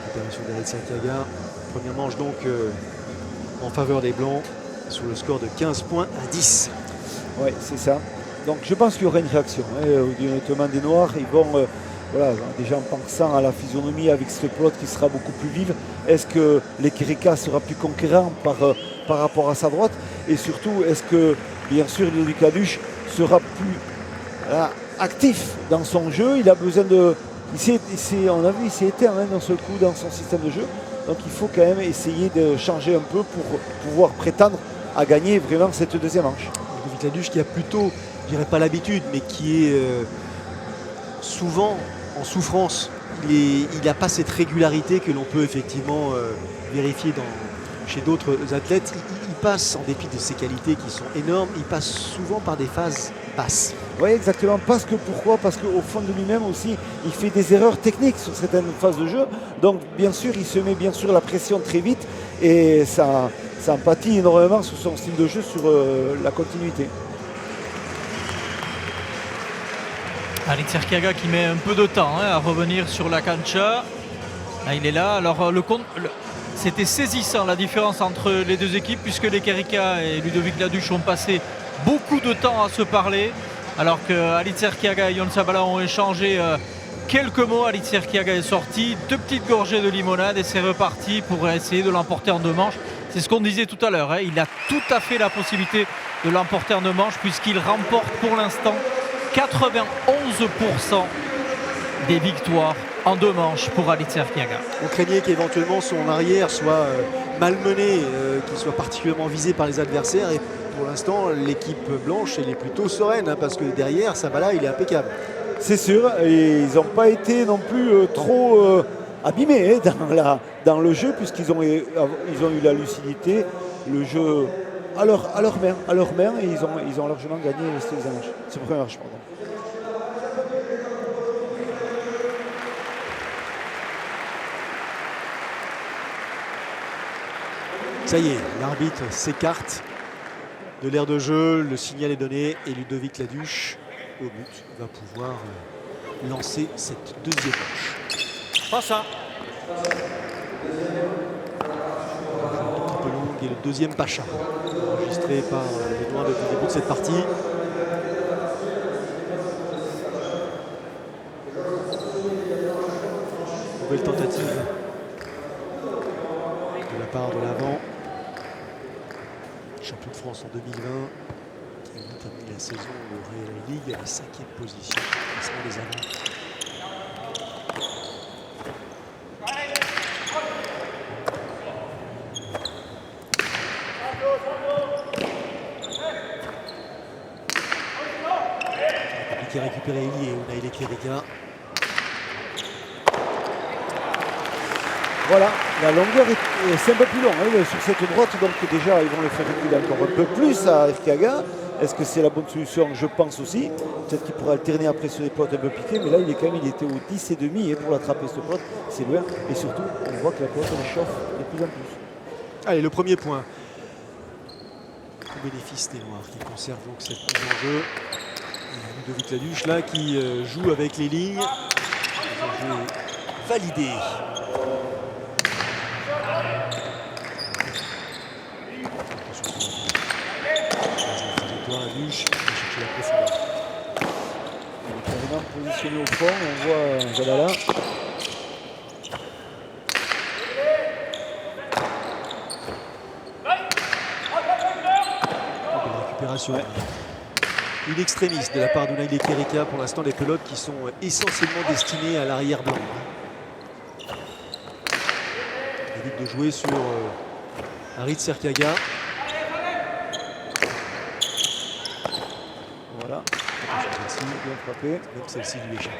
Récupération d'Alexia Kaga. Première manche donc en faveur des Blancs sur le score de 15 points à 10. Oui, c'est ça. Donc je pense qu'il y aura une réaction. Honnêtement, des Noirs, ils vont, déjà en pensant à la physionomie avec cette pelote qui sera beaucoup plus vive, est-ce que Lekerika sera plus conquérant par rapport à sa droite? Et surtout, est-ce que, bien sûr, Ludovic Laduche sera plus actif dans son jeu? Il a besoin de... on a vu, il s'est éteint d'un seul coup dans son système de jeu. Donc il faut quand même essayer de changer un peu pour pouvoir prétendre à gagner vraiment cette deuxième manche. Ludovic Laduche qui a plutôt, je dirais pas l'habitude, mais qui est souvent en souffrance. Il n'a pas cette régularité que l'on peut effectivement vérifier chez d'autres athlètes. Il passe, en dépit de ses qualités qui sont énormes, il passe souvent par des phases basses. Oui, exactement. Pourquoi? Parce qu'au fond de lui-même aussi, il fait des erreurs techniques sur certaines phases de jeu. Donc, bien sûr, il se met bien sûr la pression très vite et ça empathie énormément sur son style de jeu, sur la continuité. Ali Tirka qui met un peu de temps à revenir sur la cancha. Là, il est là. Alors, c'était saisissant la différence entre les deux équipes puisque Lekerika et Ludovic Laduche ont passé beaucoup de temps à se parler. Alors que Ali Tirka et Yon Zabala ont échangé quelques mots. Ali Tirka est sorti, 2 petites gorgées de limonade et c'est reparti pour essayer de l'emporter en 2 manches. C'est ce qu'on disait tout à l'heure. Il a tout à fait la possibilité de l'emporter en 2 manches puisqu'il remporte pour l'instant 91% des victoires en 2 manches pour Ali Tirka. On craignait qu'éventuellement son arrière soit malmené, qu'il soit particulièrement visé par les adversaires. Et pour l'instant, l'équipe blanche, elle est plutôt sereine parce que derrière, Zabala, il est impeccable. C'est sûr, et ils n'ont pas été non plus trop abîmés dans le jeu puisqu'ils ont eu la lucidité, le jeu à leur main et ils ont largement gagné cette deuxième manche. C'est la première manche, pardon. Ça y est, l'arbitre s'écarte de l'aire de jeu, le signal est donné et Ludovic Laduche, au but, va pouvoir lancer cette deuxième manche. Pas ça. Un peu longue et le deuxième Pacha, enregistré par les Noirs depuis le début de cette partie. Nouvelle tentative de la part de l'avant. Champion de France en 2020, qui a terminé la saison au Real League à la 5e position au classement des avants. Compliqué à récupérer Eli et Unai Lekerika. Voilà, la longueur c'est un peu plus long hein, sur cette droite, donc déjà ils vont le faire reculer encore un peu plus à Erkiaga. Est-ce que c'est la bonne solution? Je pense aussi. Peut-être qu'il pourra alterner après sur des plots un peu piqués, mais là il était au 10 et demi pour l'attraper ce plot, c'est loin. Et surtout, on voit que la plot elle chauffe de plus en plus. Allez, le premier point. Au bénéfice des Noirs qui conservent donc cette mise en jeu. Ludovic Laduche là qui joue avec les lignes. Le jeu est validé. Laduche va chercher la profondeur. Il est carrément positionné au fond, on voit Zabala. Récupération. Ouais. Une extrémiste de la part d'Unai Lekerika. Pour l'instant, les pelotes qui sont essentiellement destinées à l'arrière blanc. Il évite de jouer sur Aritz Erkiaga. Voilà. Celle-ci, bien frappé. Même celle-ci lui échappe.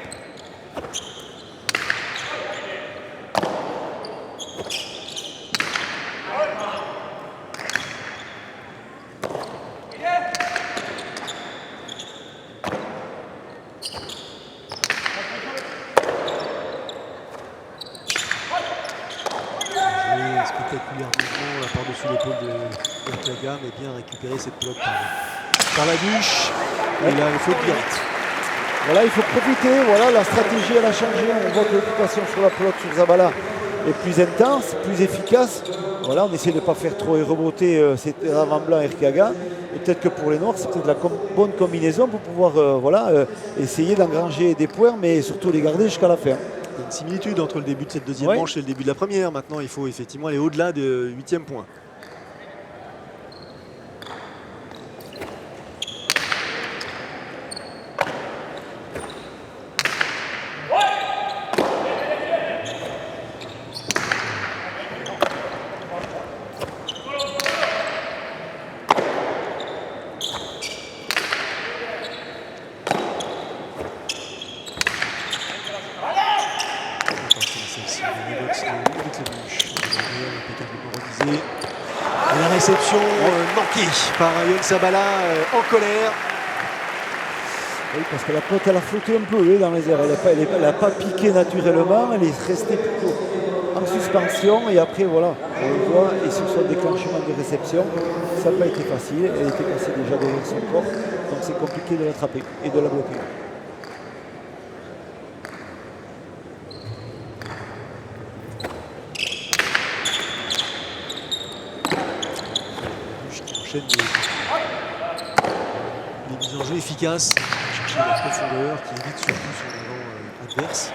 Spectaculairement par-dessus l'épaule de Erkiaga, mais bien récupérer cette pelote par Laduche. Et là, il faut direct. Voilà, il faut profiter. Voilà, la stratégie elle a changé. On voit que l'occupation sur la pelote sur Zabala est plus intense, plus efficace. Voilà, on essaie de ne pas faire trop et reboter cet avant blanc Erkiaga. Et peut-être que pour les Noirs, c'est peut-être la bonne combinaison pour pouvoir essayer d'engranger des points, mais surtout les garder jusqu'à la fin. Il y a une similitude entre le début de cette deuxième manche et le début de la première. Maintenant, il faut effectivement aller au-delà du 8e point. La réception manquée par Yoann Zabala en colère. Oui, parce que la pelote elle a flotté un peu dans les airs. Elle n'a pas piqué naturellement, elle est restée plutôt en suspension. Et après, voilà, on le voit. Et sur son déclenchement de réception, ça n'a pas été facile. Elle était passée déjà derrière son corps. Donc c'est compliqué de l'attraper et de la bloquer. Des mises en jeu efficaces, chercher la profondeur qui évite surtout son avant adverse.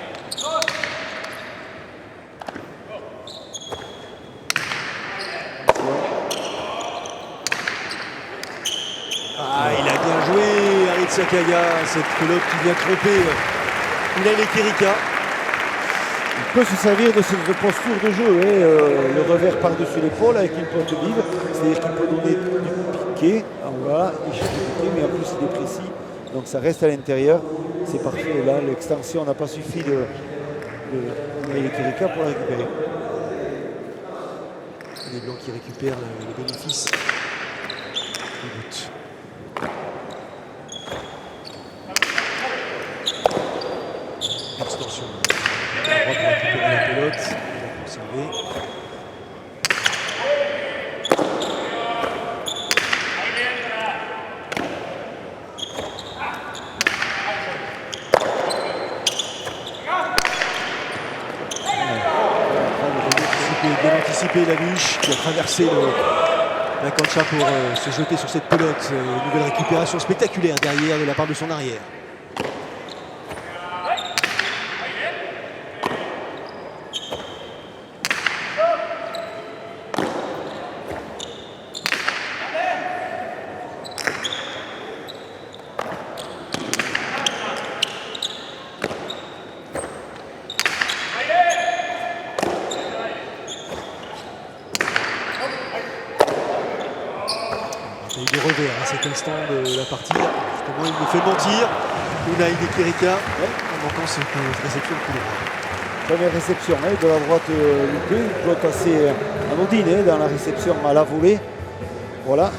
Ah, il a bien joué Aritz Erkiaga, cette pelote qui vient tromper Unai Lekerika. Il peut se servir de cette posture de jeu, le revers par-dessus l'épaule avec une pointe vive, c'est-à-dire qu'il peut donner du piqué, voilà, il cherche le piqué, mais en plus il est précis, donc ça reste à l'intérieur, c'est parfait. Et là, l'extension n'a pas suffi de Lekerika pour la récupérer. Les Blancs qui récupèrent le bénéfice du but. Extension. La droite pour récupérer la pelote, il va conserver. Bien anticipé Laduche qui a traversé la cancha pour se jeter sur cette pelote. Nouvelle récupération spectaculaire derrière de la part de son arrière. Il y a eu des revers à cet instant de la partie. Justement, il me fait mentir. Unai Lekerika en manquant cette réception de coup droit. Première réception de la droite loupée, une pelote assez anodine dans la réception à la volée. Voilà.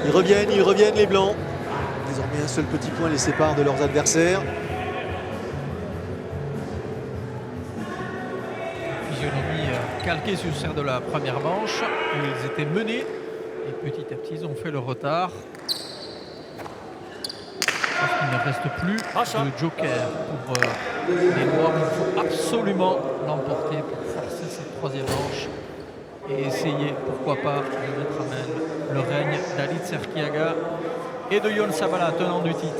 Ils reviennent les Blancs. Désormais un seul petit point les sépare de leurs adversaires. Physionomie calquée sur celle de la première manche où ils étaient menés et petit à petit ils ont fait le retard. Parce qu'il ne reste plus de joker pour les Noirs. Il faut absolument l'emporter pour forcer cette troisième manche et essayer, pourquoi pas, de mettre à main le règne d'Alitz Erkiaga et de Yon Sabala, tenant du titre.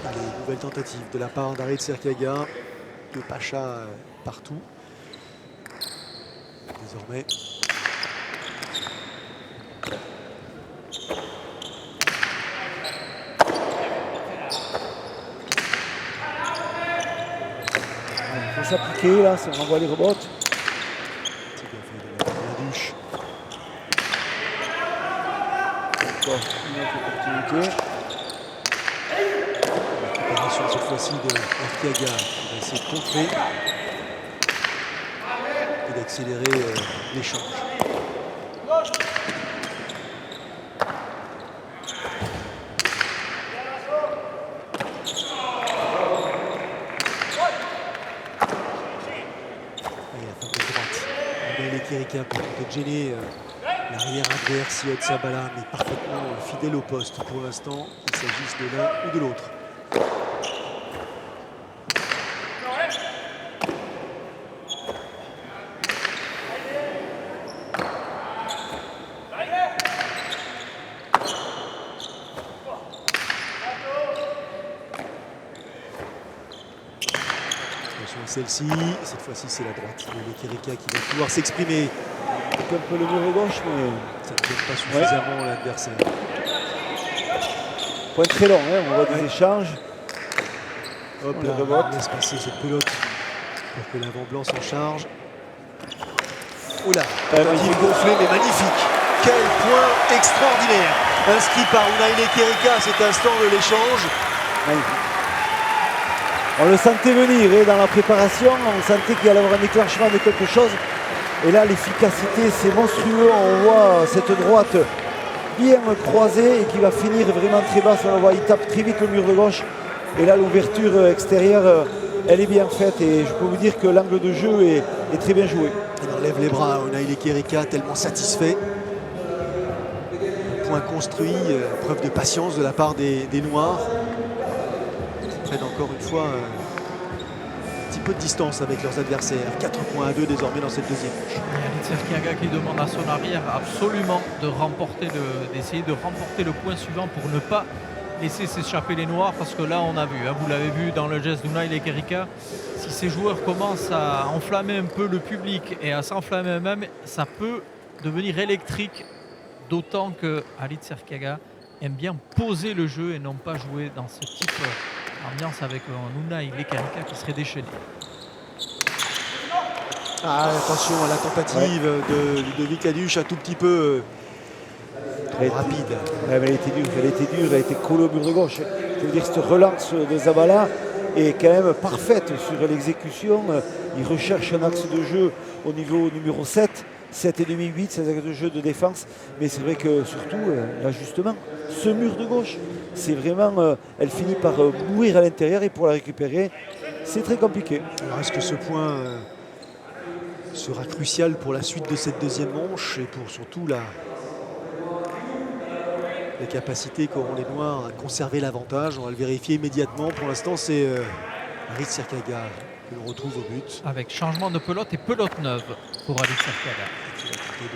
Allez, nouvelle tentative de la part d'Alitz Erkiaga, de Pacha partout. Désormais. Il faut s'appliquer là, si on envoie les rebottes. C'est bien fait de la part de la douche. Encore une autre opportunité. Récupération cette fois-ci de Erkiaga qui va essayer de contrer et d'accélérer l'échange. Erkiaga pour tenter de gêner l'arrière adverse, Yon Sabala, mais parfaitement fidèle au poste pour l'instant, qu'il s'agisse de l'un ou de l'autre. Celle-ci, cette fois-ci c'est la droite de Erkiaga qui va pouvoir s'exprimer. Un peu le mur gauche, mais ça ne gêne pas suffisamment l'adversaire. Point très long, on voit des échanges. Hop là, on laisse passer cette pelote pour que l'avant-blanc s'en charge. Oula, tentative gonflée mais magnifique. Quel point extraordinaire. Inscrit par Unai Lekerika à cet instant de l'échange. Magnifique. On le sentait venir dans la préparation, on sentait qu'il allait y avoir un déclenchement de quelque chose. Et là, l'efficacité, c'est monstrueux. On voit cette droite bien croisée et qui va finir vraiment très basse. On le voit, il tape très vite le mur de gauche. Et là, l'ouverture extérieure, elle est bien faite. Et je peux vous dire que l'angle de jeu est très bien joué. Il enlève les bras, Unai Lekerika, tellement satisfait. Un point construit, preuve de patience de la part des Noirs. Prennent encore une fois un petit peu de distance avec leurs adversaires. 4 points à 2 désormais dans cette deuxième manche.Alitz Erkiaga qui demande à son arrière absolument d'essayer de remporter le point suivant pour ne pas laisser s'échapper les Noirs, parce que là on a vu, vous l'avez vu dans le geste d'Unai Lekerika, si ces joueurs commencent à enflammer un peu le public et à s'enflammer eux-mêmes, ça peut devenir électrique, d'autant queAlitz Erkiaga aime bien poser le jeu et non pas jouer dans ce type d'ambiance avec un Unai Lekerika qui serait déchaîné. Ah, attention à la tentative de Ludovic Laduche, un tout petit peu rapide. Ouais, elle était dure, elle était collée au mur de gauche. Je veux dire, cette relance de Zabala est quand même parfaite sur l'exécution. Il recherche un axe de jeu au niveau numéro 7. 7,5, 8, c'est un axe de jeu de défense. Mais c'est vrai que surtout, l'ajustement, ce mur de gauche, c'est vraiment, elle finit par mourir à l'intérieur et pour la récupérer, c'est très compliqué. Alors est-ce que ce point sera crucial pour la suite de cette deuxième manche et pour surtout les capacités qu'auront les Noirs à conserver l'avantage? On va le vérifier immédiatement. Pour l'instant, c'est Alitz Erkiaga que l'on retrouve au but. Avec changement de pelote et pelote neuve pour Alitz Erkiaga. Qui va tenter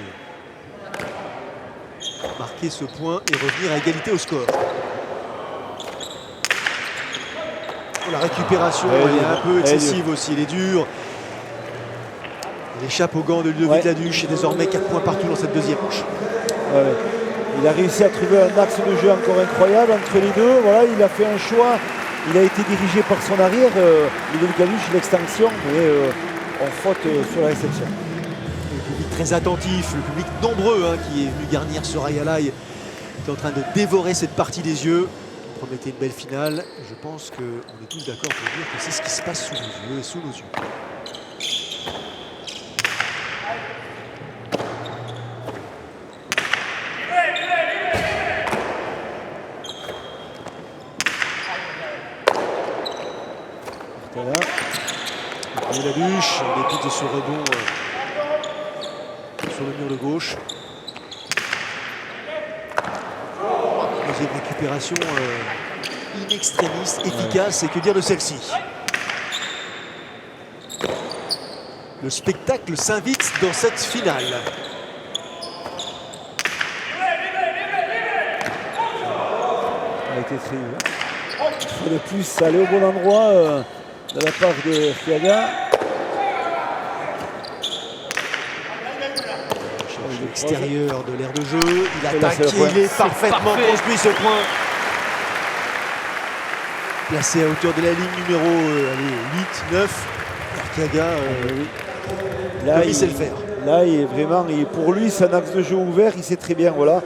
de marquer ce point et revenir à égalité au score. La récupération elle est un peu excessive aussi, elle est dure. Il échappe aux gants de Ludovic Laduche et désormais 4 points partout dans cette deuxième manche. Il a réussi à trouver un axe de jeu encore incroyable entre les deux. Voilà, il a fait un choix. Il a été dirigé par son arrière. Ludovic Laduche, l'extension, mais en faute sur la réception. Le public très attentif, le public nombreux qui est venu garnir ce Rai Alai, qui est en train de dévorer cette partie des yeux. promettait une belle finale. Je pense qu'on est tous d'accord pour dire que c'est ce qui se passe sous nos yeux et sous nos yeux. La bûche, des piques sur rebond sur le mur de gauche. Deuxième récupération in extremis, efficace, et que dire de celle-ci? Le spectacle s'invite dans cette finale. Elle a été très une fois de plus, aller au bon endroit de la part de Fiaga. L'extérieur de l'aire de jeu, il attaque et il est parfaitement construit ce point. Placé à hauteur de la ligne numéro 8, 9. Arteaga, là, il sait le faire. Là, il est vraiment, pour lui, c'est un axe de jeu ouvert, il sait très bien, voilà.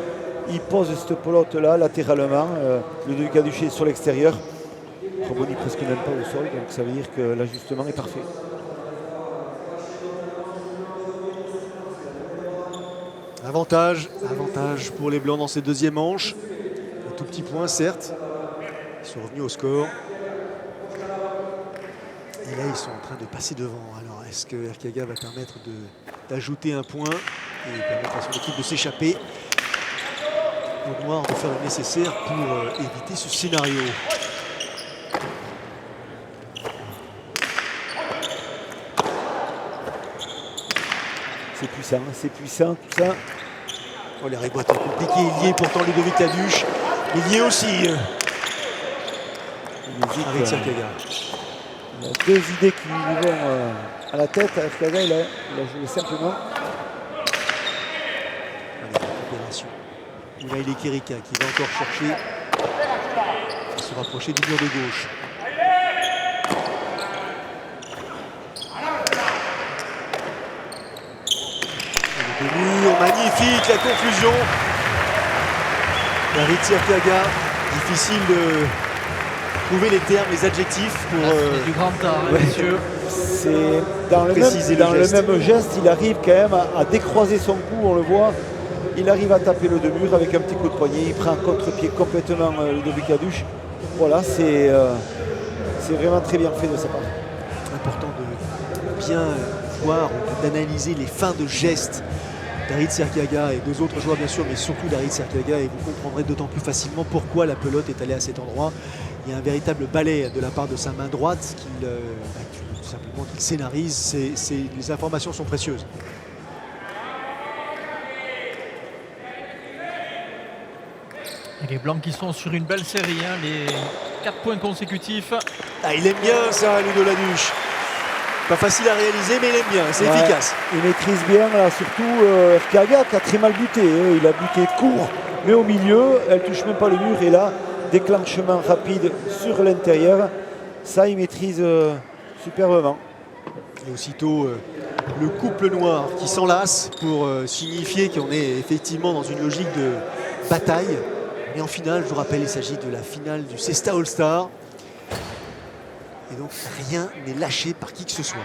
Il pose cette pelote-là latéralement. Ludovic Aduche est sur l'extérieur. Rebondit presque même pas au sol, donc ça veut dire que l'ajustement est parfait. Avantage pour les Blancs dans ces deuxièmes manches. Un tout petit point, certes. Ils sont revenus au score. Et là, ils sont en train de passer devant. Alors, est-ce que Arteaga va permettre d'ajouter un point et permettre à son équipe de s'échapper? Au noir de faire le nécessaire pour éviter ce scénario. C'est puissant tout ça. Oh, les réboites compliquées. Il y est pourtant Ludovic Laduche. Il y est aussi avec Arteaga. Il a deux idées qui lui vont à la tête. Arteaga, il a joué simplement. Récupération. Unai Lekerika qui va encore chercher à se rapprocher du mur de gauche. Le mur, magnifique, la conclusion. David Arteaga, difficile de trouver les termes, les adjectifs pour... C'est du grand art, hein, messieurs. C'est dans le même geste, il arrive quand même à décroiser son cou, on le voit. Il arrive à taper le deux-murs avec un petit coup de poignet. Il prend un contre-pied complètement Ludovic Aduche. Voilà, c'est vraiment très bien fait de sa part. Important de bien voir, d'analyser les fins de gestes d'Aritz Arteaga et deux autres joueurs bien sûr, mais surtout d'Aritz Arteaga, et vous comprendrez d'autant plus facilement pourquoi la pelote est allée à cet endroit. Il y a un véritable balai de la part de sa main droite tout simplement qu'il scénarise. Les informations sont précieuses. Et les Blancs qui sont sur une belle série, hein, les 4 points consécutifs. Ah, il aime bien ça, Ludo Laduche. Pas facile à réaliser, mais il aime bien, c'est efficace. Il maîtrise bien, là, surtout Arteaga qui a très mal buté. Il a buté court, mais au milieu, elle touche même pas le mur. Et là, déclenchement rapide sur l'intérieur. Ça, il maîtrise superbement. Et aussitôt, le couple noir qui s'enlace pour signifier qu'on est effectivement dans une logique de bataille. Et en finale, je vous rappelle, il s'agit de la finale du Cesta All-Star. Et donc, rien n'est lâché par qui que ce soit.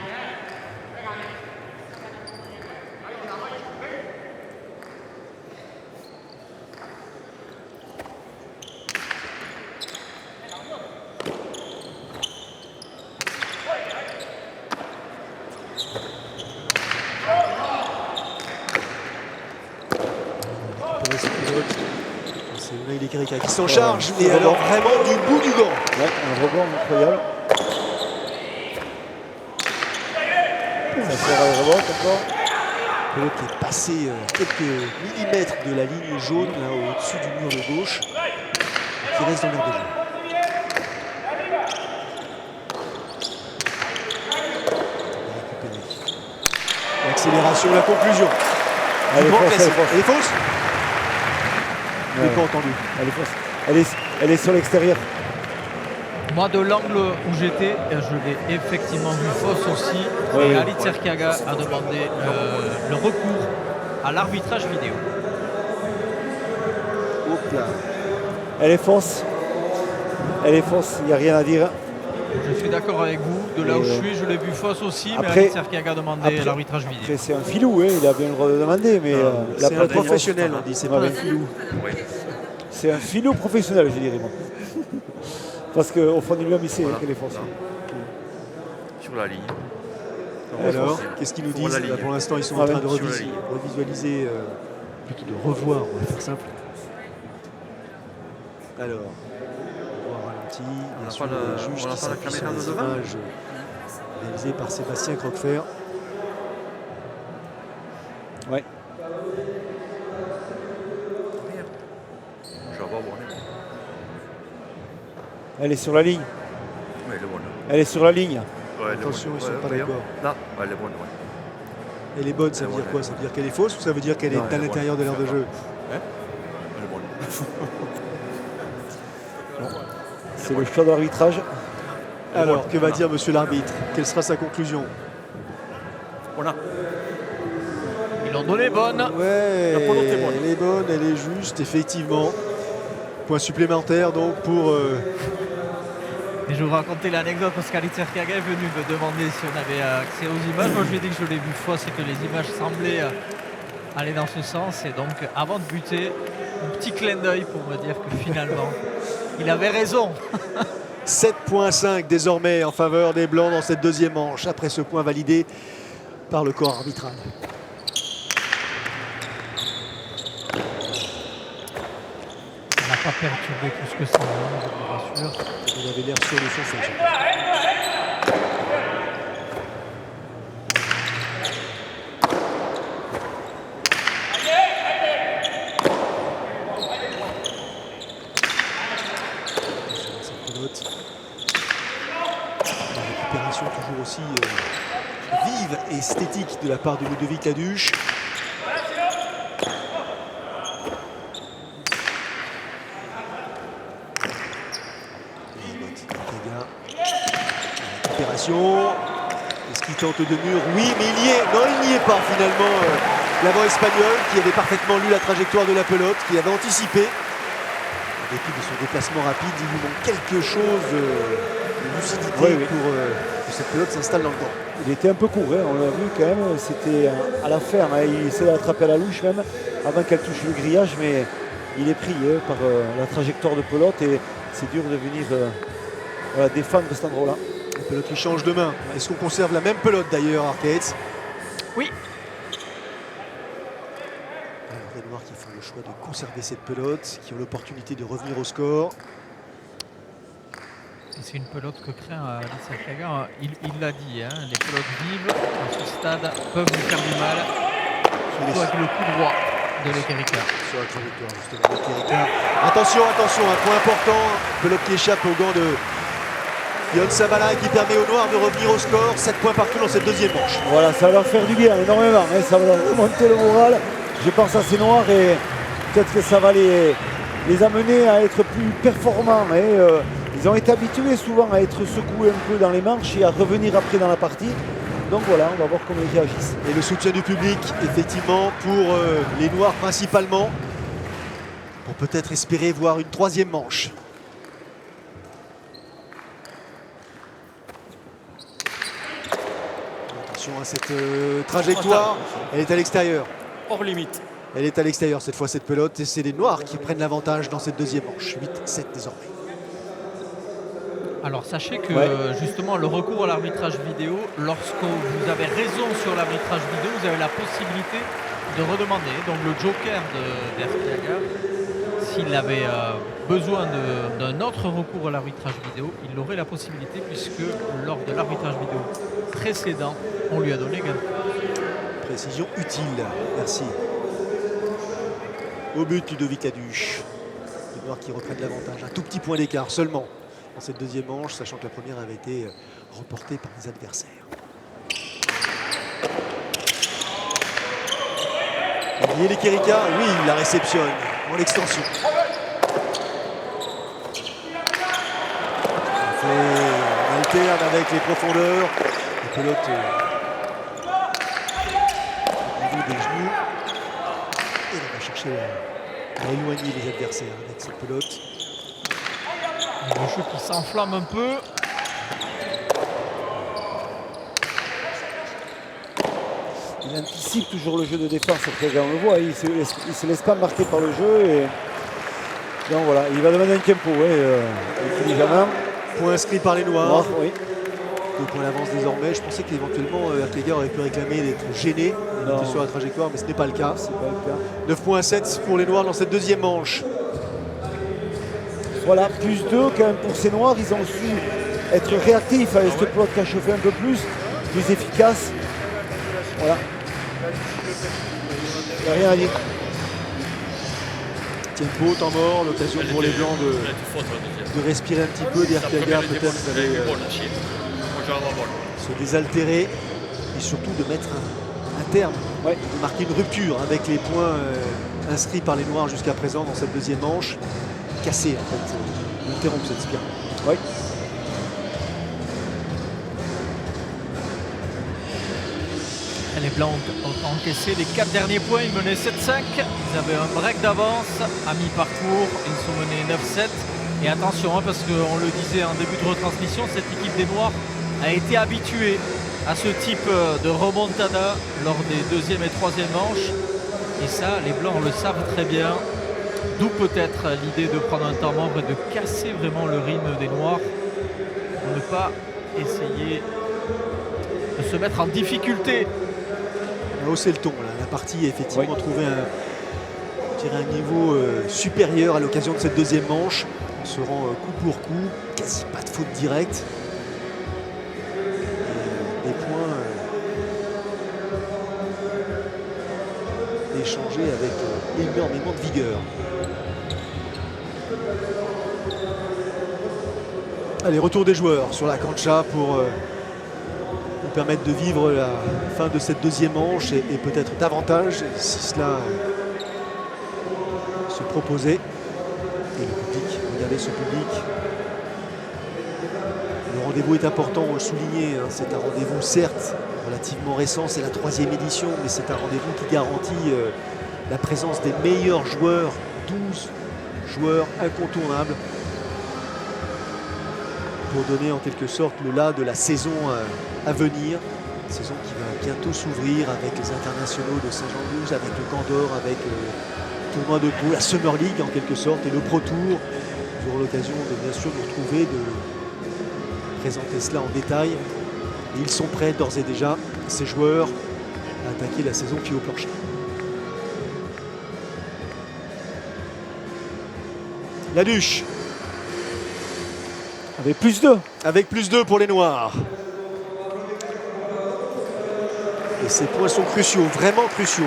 C'est Unai Lekerika qui s'en charge, et alors vraiment du bout du gant. Ouais, un rebond incroyable. Ça sera le rebond encore. Pelote qui est passé quelques millimètres de la ligne jaune là au-dessus du mur de gauche, qui reste dans l'air de jeu. L'accélération, la conclusion. Elle est fausse, Elle est fausse. Je n'ai Ouais. pas entendu. Elle est fausse. Elle est sur l'extérieur. Moi, de l'angle où j'étais, je l'ai effectivement vu fausse aussi. Oui, et oui. Aritz Arteaga a demandé le recours à l'arbitrage vidéo. Hop là. Elle est fausse. Elle est fausse, il n'y a rien à dire. Je suis d'accord avec vous. De là où je suis, je l'ai vu fausse aussi. Mais après- Aritz Erkiaga a demandé l'arbitrage vidéo. Après, c'est un filou, hein, il a bien le droit de demander, mais il a C'est pas un de réponse. professionnel, on dit, c'est pas un filou. C'est un filou professionnel, je dirais moi. Parce qu'au fond de lui-même, il sait Voilà. qu'elle est fausse. Sur la ligne. Alors, qu'est-ce qu'ils nous Pour disent la Là, ligne. pour l'instant, ils sont Ah en train ouais. de Sur la ligne. revisualiser, plutôt de revoir, on va faire simple. Alors, on voit ralenti, bien n'a sûr, pas la- le juge on n'a qui pas la s'appuie sur caméra les de devant images réalisées par Sébastien Croquefer. Ouais. Je vais avoir bon. Elle est sur la ligne. Mais elle est bonne. Elle est sur la ligne. Ouais, elle est Attention, bonne. ils sont Ouais, pas voyons. d'accord. Là, elle est bonne, ouais. Elle est bonne, ça veut Ouais, dire ouais. quoi? Ça veut dire qu'elle est fausse ou ça veut dire qu'elle est Non, à elle est l'intérieur de bonne. l'aire de jeu? Elle est bonne. C'est le choix de l'arbitrage. Alors, que va dire monsieur l'arbitre? Quelle sera sa conclusion? Voilà. Ils l'ont donné bonne. Ouais, La pelote est bonne. elle est bonne, elle est juste, effectivement. Point supplémentaire donc pour Et je vais vous raconter l'anecdote parce qu'Aritz Erkiaga est venu me demander si on avait accès aux images. Moi, je lui ai dit que je l'ai vu fausse et que les images semblaient aller dans ce sens. Et donc, avant de buter, un petit clin d'œil pour me dire que finalement, il avait raison. 7.5 désormais en faveur des Blancs dans cette deuxième manche, après ce point validé par le corps arbitral. Ça n'a pas perturbé plus que ça, hein, je vous rassure. Il avait l'air sûr de son fait. La récupération toujours aussi vive et esthétique de la part de Ludovic Laduche. Récupération. Est-ce qu'il tente de mur? Oui, mais il y est. Non, il n'y est pas finalement. L'avant espagnol qui avait parfaitement lu la trajectoire de la pelote, qui avait anticipé. En dépit de son déplacement rapide, il lui manque quelque chose de lucidité Oui. pour que cette pelote s'installe dans le temps. Il était un peu court, hein, on l'a vu quand même. C'était à la ferme. Hein, il essaie d'attraper à la louche même avant qu'elle touche le grillage, mais il est pris par la trajectoire de pelote et c'est dur de venir voilà, défendre cet endroit-là. La pelote qui change de main. Est-ce qu'on conserve la même pelote d'ailleurs, Arcades? Oui. Alors, les Noirs qui font le choix de conserver cette pelote, qui ont l'opportunité de revenir au score. C'est une pelote que craint Aritz Erkiaga. Il l'a dit, hein, les pelotes vives à ce stade peuvent lui faire du mal, surtout avec le coup droit de l'Ekerika. Sur la trajectoire, justement, l'Ekerika. Attention, attention, un point important. Pelote qui échappe au gant de Yon Sabala qui permet aux Noirs de revenir au score. 7 points partout dans cette deuxième manche. Voilà, ça va leur faire du bien énormément. Hein, ça va leur remonter le moral. Je pense à ces Noirs et peut-être que ça va les amener à être plus performants. Hein, ils ont été habitués souvent à être secoués un peu dans les manches et à revenir après dans la partie. Donc voilà, on va voir comment ils réagissent. Et le soutien du public, effectivement, pour les Noirs principalement, pour peut-être espérer voir une troisième manche. Attention à cette trajectoire, elle est à l'extérieur. Hors limite. Elle est à l'extérieur cette fois, cette pelote, et c'est les Noirs qui prennent l'avantage dans cette deuxième manche. 8-7 désormais. Alors sachez que Ouais. justement le recours à l'arbitrage vidéo, lorsque vous avez raison sur l'arbitrage vidéo, vous avez la possibilité de redemander. Donc le joker d'Erkiaga, s'il avait besoin d'un autre recours à l'arbitrage vidéo, il aurait la possibilité puisque lors de l'arbitrage vidéo précédent, on lui a donné gain de cause. Précision utile, merci. Au but, Ludovic Laduche. Les Noirs qui reprennent l'avantage. Un tout petit point d'écart seulement dans cette deuxième manche, sachant que la première avait été remportée par les adversaires. Et l'Ekerika, oui, il la réceptionne en l'extension. On alterne avec les profondeurs. Les pelotes au niveau des genoux. Et on va chercher à éloigner les adversaires avec cette pelote. Et le jeu qui s'enflamme un peu. Il anticipe toujours le jeu de défense, on le voit, il ne se laisse pas marquer par le jeu. Et... donc voilà, il va demander un tempo intelligemment. Point inscrit par les Noirs. Noir, oui. 2 points d'avance désormais. Je pensais qu'éventuellement Erkega aurait pu réclamer d'être gêné. Il Non. était sur la trajectoire, mais ce n'est pas le cas. C'est pas le cas. 9 points à 7 pour les Noirs dans cette deuxième manche. Voilà, plus 2 quand même pour ces Noirs. Ils ont su être réactifs avec ce plot qui a chauffé un peu plus efficace. Voilà. Il n'y a rien à dire. Tempo, temps mort, l'occasion pour les Blancs de respirer un petit peu. D'Erkega peut-être d'aller se désaltérer et surtout de mettre un terme, Ouais. de marquer une rupture avec les points inscrits par les Noirs jusqu'à présent dans cette deuxième manche. Casser en fait, interrompre cette spirale. Oui. Les Blancs ont encaissé les 4 derniers points. Ils menaient 7-5. Ils avaient un break d'avance à mi-parcours. Ils sont menés 9-7. Et attention, parce qu'on le disait en début de retransmission, cette équipe des Noirs a été habituée à ce type de remontada lors des deuxième et troisième manches. Et ça, les Blancs le savent très bien. D'où peut-être l'idée de prendre un temps mort et de casser vraiment le rythme des Noirs pour ne pas essayer de se mettre en difficulté. On a haussé le ton. Là. La partie a effectivement trouvé un niveau supérieur à l'occasion de cette deuxième manche. On se rend coup pour coup, quasi pas de faute directe. Et, des points échangés avec énormément de vigueur. Allez, retour des joueurs sur la cancha pour nous permettre de vivre la fin de cette deuxième manche et peut-être davantage si cela se proposait. Et le public, regardez ce public. Le rendez-vous est important, on le soulignait, hein, c'est un rendez-vous certes relativement récent, c'est la 3e édition, mais c'est un rendez-vous qui garantit la présence des meilleurs joueurs, 12 joueurs incontournables, pour donner en quelque sorte le là de la saison à venir. Une saison qui va bientôt s'ouvrir avec les internationaux de Saint-Jean-de-Luz, avec le Camp d'Or, avec le tournoi de Pau, la Summer League en quelque sorte, et le Pro Tour. Nous aurons l'occasion de bien sûr nous retrouver, de présenter cela en détail. Et ils sont prêts d'ores et déjà, ces joueurs, à attaquer la saison pied au plancher. Laduche. Avec plus 2. Avec plus 2 pour les Noirs. Et ces points sont cruciaux, vraiment cruciaux,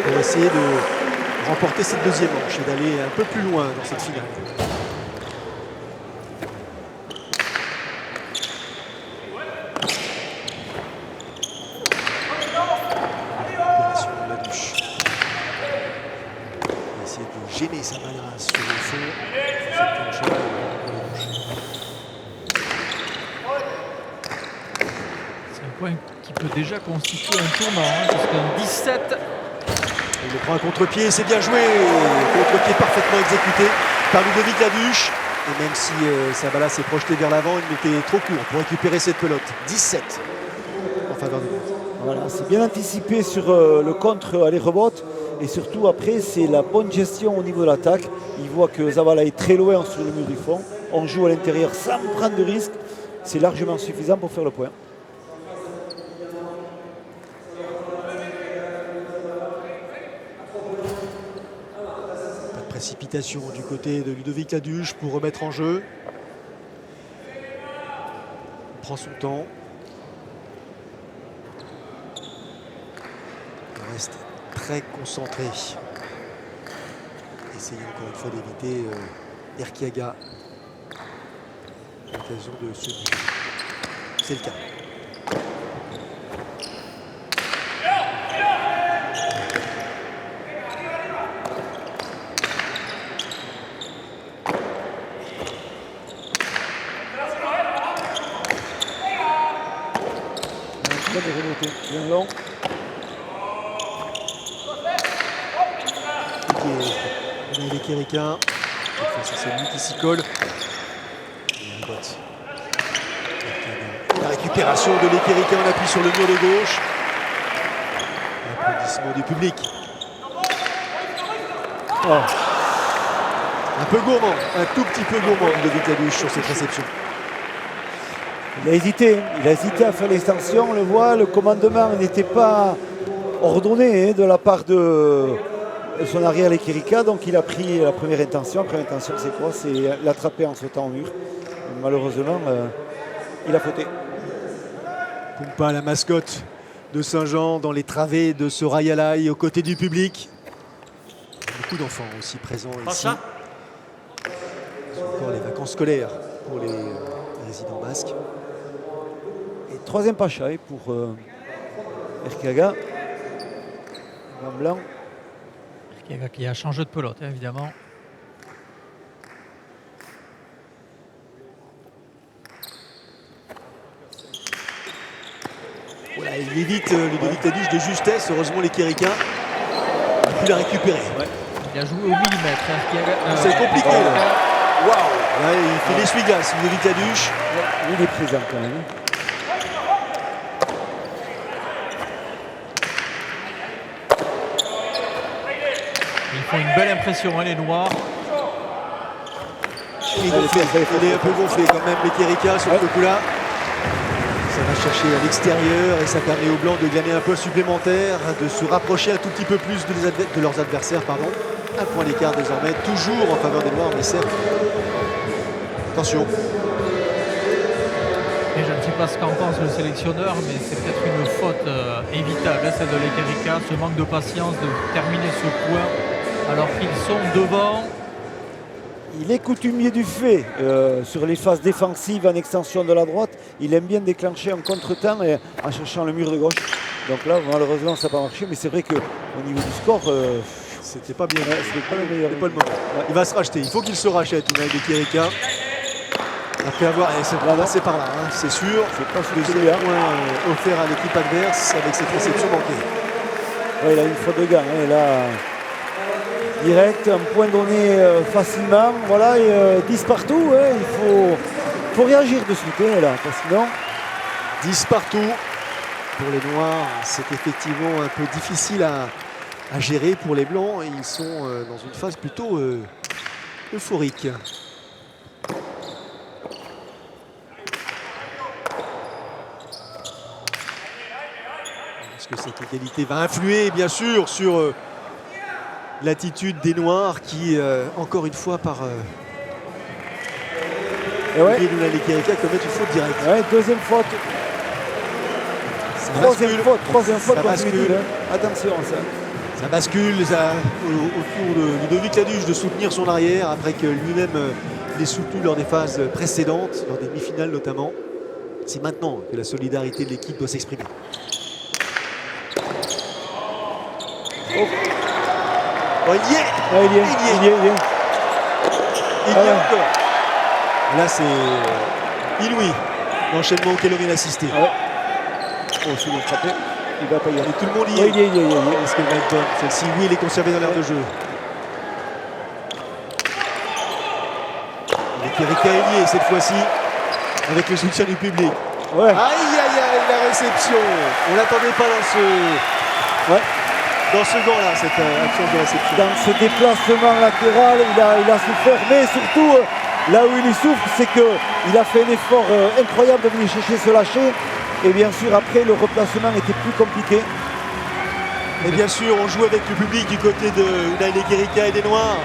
pour essayer de remporter cette deuxième manche et d'aller un peu plus loin dans cette finale. Opération de Laduche. Il va essayer de gêner Samalas sur le fond. Cette planche-là, C'est un point qui peut déjà constituer un tournant, jusqu'à 17. il le prend à contre-pied, c'est bien joué. Contre-pied parfaitement exécuté par Ludovic Laduche. Et même si Samalas s'est projeté vers l'avant, il était trop court pour récupérer cette pelote. 17 en faveur de Nantes. Voilà, c'est bien anticipé sur le contre les rebotes. Et surtout après, c'est la bonne gestion au niveau de l'attaque. Il voit que Zavala est très loin sur le mur du fond. On joue à l'intérieur sans prendre de risque. C'est largement suffisant pour faire le point. Pas de précipitation du côté de Ludovic Laduche pour remettre en jeu. Il prend son temps. Il reste très concentré. Essayez encore une fois d'éviter Erkiaga. L'occasion de se bouger. C'est le cas. Bien long. On a les Kéricains. C'est lui qui s'y colle. récupération de l'Ekérika en appui sur le mur de gauche. Applaudissements du public. Oh. Un peu gourmand, un tout petit peu gourmand Ludovic Laduche sur cette réception. Il a hésité à faire l'extension, on le voit, le commandement n'était pas ordonné de la part de son arrière l'Ekérika, donc il a pris la première intention. La première intention, c'est quoi? C'est l'attraper en sautant au mur. Malheureusement, il a fauté. Pumpa, la mascotte de Saint-Jean, dans les travées de ce Rayalaï aux côtés du public. Beaucoup d'enfants aussi présents ici. Encore les vacances scolaires pour les résidents basques. Et troisième Pachaï pour Erkiaga. En blanc. Erkiaga qui a changé de pelote, hein, évidemment. Voilà, il évite Ludovic Laduche de justesse. Heureusement, l'Ekérika a pu la récupérer. Ouais. Il a joué au millimètre. C'est compliqué là. Waouh! Ouais, il fait l'essuie-glace, Ludovic Laduche. Ouais, il est présent quand même. Ils font une belle impression, hein, les Noirs. Il est un peu gonflé quand même, l'Ekérika sur ce coup-là. Ça va chercher à l'extérieur et ça permet aux Blancs de gagner un peu supplémentaire, de se rapprocher un tout petit peu plus de leurs adversaires. Pardon. Un point d'écart désormais, toujours en faveur des Noirs, mais certes. Attention. Et je ne sais pas ce qu'en pense le sélectionneur, mais c'est peut-être une faute évitable, hein, celle de l'Ekérika, ce manque de patience de terminer ce point alors qu'ils sont devant. Il est coutumier du fait sur les phases défensives en extension de la droite. Il aime bien déclencher en contre-temps et en cherchant le mur de gauche. Donc là, malheureusement, ça n'a pas marché. Mais c'est vrai qu'au niveau du score, c'était pas bien. C'était pas le meilleur. Pas le moment. Ouais. Il va se racheter. Il faut qu'il se rachète, l'Ekérika. Après avoir passé par là, hein, c'est sûr. C'est pas le deuxième point offert à l'équipe adverse avec cette réception manquée. Ouais, il a une faute de gain. Hein, et là, direct, un point donné facilement. Voilà, et 10 partout. Ouais, il faut réagir de suite. Hein, là, parce que sinon... 10 partout. Pour les Noirs, c'est effectivement un peu difficile à gérer pour les Blancs. Ils sont dans une phase plutôt euphorique. Est-ce que cette égalité va influer, bien sûr, sur l'attitude des Noirs qui, encore une fois, par l'Ekérika, commettent une faute directe. Ouais, deuxième faute. Troisième faute. Ça bascule. Attention à ça. Ça bascule autour de Ludovic Laduche de soutenir son arrière après que lui-même l'ait soutenu lors des phases précédentes, lors des demi-finales notamment. C'est maintenant que la solidarité de l'équipe doit s'exprimer. Oh, il y est. Il y est. Il y est encore. Là, c'est inouï l'enchaînement auquel on vient d'assister. Ouais. Oh, s'il est frappé, il va pas y aller. Et tout le monde y est. Il y est. Est-ce qu'elle va être bonne? Celle-ci, oui, elle est conservée dans l'aire de jeu. L'Ekérika est lié cette fois-ci avec le soutien du public. Ouais. Aïe, la réception. On l'attendait pas dans ce gant-là, cette absence de réception. Dans ce déplacement latéral, il a souffert, mais surtout, là où il souffre, c'est qu'il a fait un effort incroyable de venir chercher ce lâcher. Et bien sûr, après, le replacement était plus compliqué. Et bien sûr, on joue avec le public du côté de l'Ekérika et des Noirs.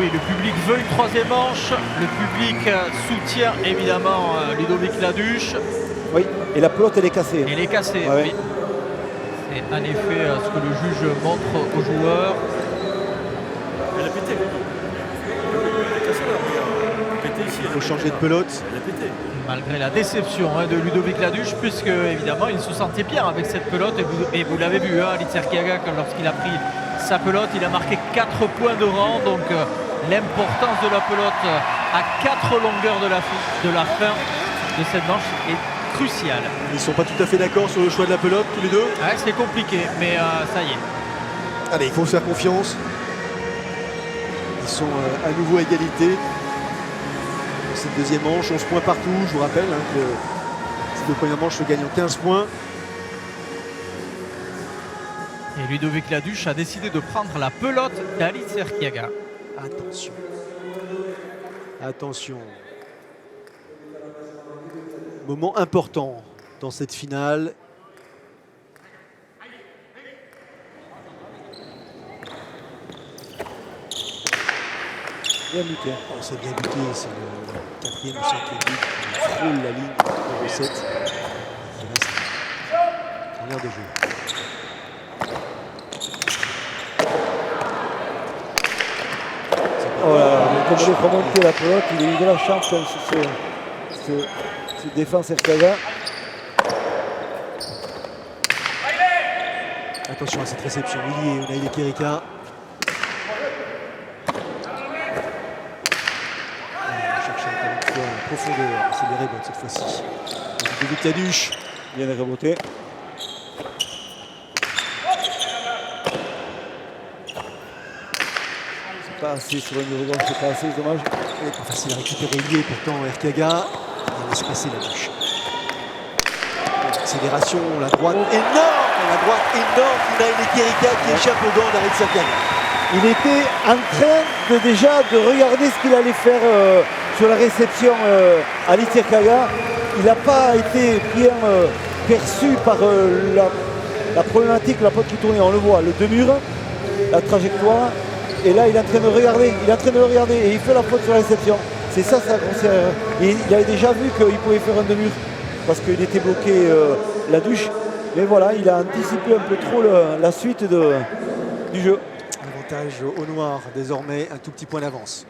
Oui, le public veut une troisième manche. Le public soutient évidemment Ludovic Laduche. Oui, et la pelote, elle est cassée. Elle est cassée, ouais. Oui. C'est en effet ce que le juge montre aux joueurs. Elle a pété. Elle a cassé là. Elle a pété ici. Il faut changer de pelote. Elle a pété. Malgré la déception de Ludovic Laduche, puisque évidemment il se sentait bien avec cette pelote. Et vous l'avez vu, Alitz Erkiaga, lorsqu'il a pris sa pelote, il a marqué 4 points de rang. Donc l'importance de la pelote à 4 longueurs de la fin de cette manche est cruciale. Ils ne sont pas tout à fait d'accord sur le choix de la pelote, tous les deux. Ouais, c'est compliqué, mais ça y est. Allez, il faut se faire confiance. Ils sont à nouveau à égalité. Cette deuxième manche, 11 points partout. Je vous rappelle que Ces 2 premières manches se gagnent en 15 points. Et Ludovic Laduche a décidé de prendre la pelote d'Alice Erkiaga. Attention. Attention. Moment important dans cette finale. Bien buté. Oh, c'est bien buté, c'est le 4e ou 5e but qui frôle la ligne numéro 7. Il reste en l'air de jeu. Oh là là, comme il est remonté la pelote, il a eu de la chance sur cette défense Erkiaga. Attention à cette réception. Willy et Unai Kerika. Chercher encore une fois en profondeur. C'est les rebotes cette fois-ci. Ludovic Laduche. Bien reboté. Pas assez sur une rebond, c'est pas assez, c'est dommage. Il est pas facile à récupérer lié pourtant Erkiaga. Il laisse passer Laduche. Accélération, la droite énorme. La droite énorme d'Unai Kerika qui échappe aux gants d'Aritz Erkiaga. Il était en train déjà de regarder ce qu'il allait faire sur la réception à Alice Erkiaga. Il n'a pas été bien perçu par la problématique, la pote qui tournait. On le voit, le deux murs, la trajectoire. Et là, il est en train de regarder. Il est en train de le regarder et il fait la faute sur la réception. C'est ça sa grosse erreur. Il avait déjà vu qu'il pouvait faire un deux murs parce qu'il était bloqué Laduche. Mais voilà, il a anticipé un peu trop la suite du jeu. Avantage au noir, désormais un tout petit point d'avance.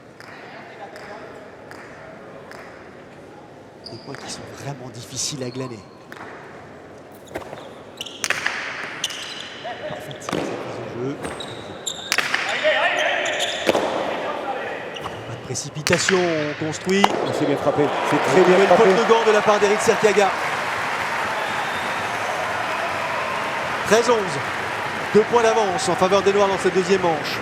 Des points qui sont vraiment difficiles à glaner. Parfaite cette mise en jeu. Pas de précipitation, on construit. C'est bien frappé. C'est très bien Nouvelle frappé. faute de gant de la part d'Aritz Erkiaga. 13-11. 2 points d'avance en faveur des Noirs dans cette deuxième manche.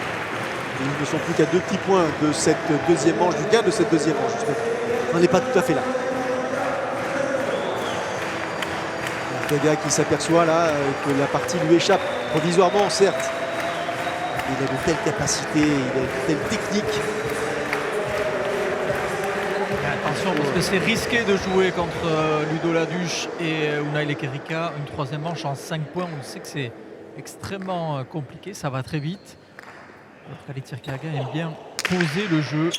Et ils ne sont plus qu'à 2 petits points de cette deuxième manche, du gain de cette deuxième manche. On n'est pas tout à fait là. Erkiaga qui s'aperçoit là que la partie lui échappe provisoirement, certes. Il a de telles capacités, il a de telles techniques. Attention parce que c'est risqué de jouer contre Ludo Laduche et Unai Kerika. Une troisième manche en 5 points, on sait que c'est extrêmement compliqué, ça va très vite. Alice Erkiaga aime bien poser le jeu.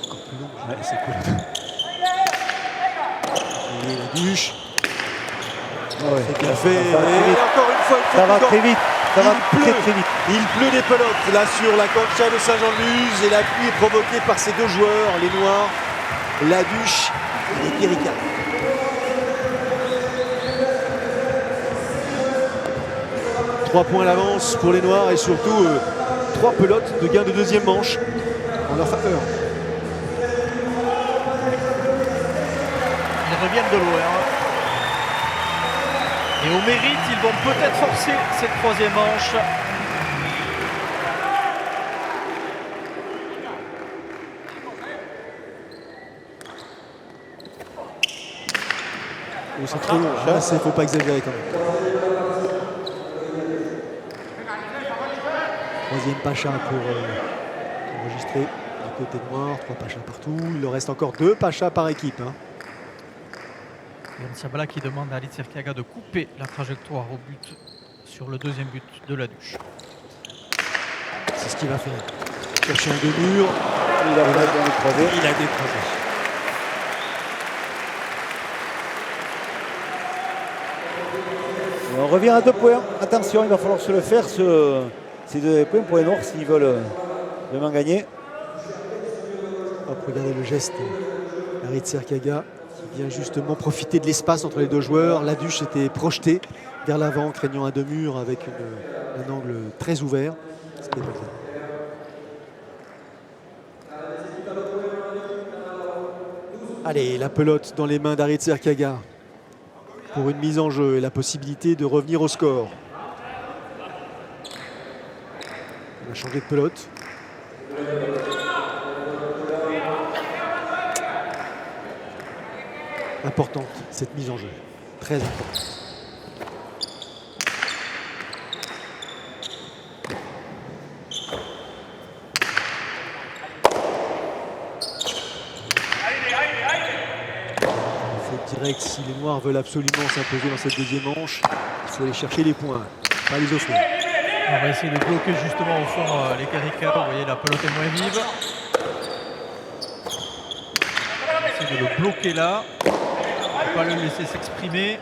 Encore plus long, ouais, c'est cool. Et Laduche. Ouais, C'est bien ça fait. va très Et vite. encore une fois, Ça va très vite. Ça va Il pleut. très vite. Il pleut des pelotes là sur la cancha de Saint-Jean-de-Luz et la pluie est provoquée par ces deux joueurs, les Noirs, Laduche et Kerika. Trois points d'avance pour les Noirs et surtout 3 pelotes de gain de deuxième manche en leur faveur. Ils reviennent de loin. Et au mérite, ils vont peut-être forcer cette troisième manche. Oh, c'est trop long. Là, il ne faut pas exagérer quand même. Troisième Pacha pour enregistrer du côté noir. 3 Pachas partout. Il leur reste encore 2 Pachas par équipe. Hein. Yann Sabala qui demande à Alice Erkiaga de couper la trajectoire au but sur le deuxième but de Laduche. C'est ce qu'il va faire. Chercher un deux-murs. Il a décroisé. Il a décroisé. Et on revient à 2 points. Attention, il va falloir se le faire, ces 2 points pour les Noirs s'ils veulent vraiment gagner. Hop, regardez le geste d'Aritz Erkiaga qui vient justement profiter de l'espace entre les deux joueurs. Laduche était projeté vers l'avant, craignant un deux-murs avec un angle très ouvert. C'était pas le cas. Allez, la pelote dans les mains d'Aritz Erkiaga pour une mise en jeu et la possibilité de revenir au score. On a changé de pelote. importante, cette mise en jeu. Très importante. Direct, si les Noirs veulent absolument s'imposer dans cette deuxième manche, il faut aller chercher les points, pas les offrir. On va essayer de bloquer justement au fond les Carica. Vous voyez, la pelote est moins vive. On va essayer de le bloquer là. On ne pas le laisser s'exprimer.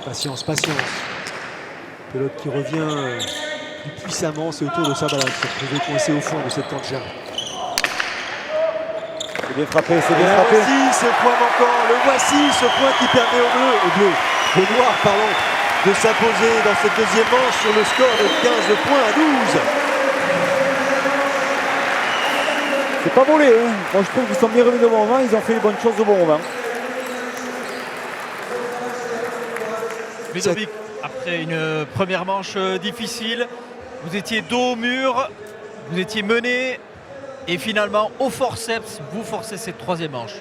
Patience, patience. Pelote qui revient plus puissamment, c'est autour de Sabala qui s'est retrouvé coincé au fond de cette tangente. C'est bien frappé, c'est Et bien là frappé. voici ce point manquant, le voici, ce point qui permet aux Noirs, pardon, de s'imposer dans cette deuxième manche sur le score de 15 points à 12. C'est pas volé, hein. Moi je trouve qu'ils sont bien revenus au bon moment, ils ont fait les bonnes choses au bon moment. Ludovic, après une première manche difficile, vous étiez dos au mur, vous étiez mené et finalement au forceps, vous forcez cette troisième manche.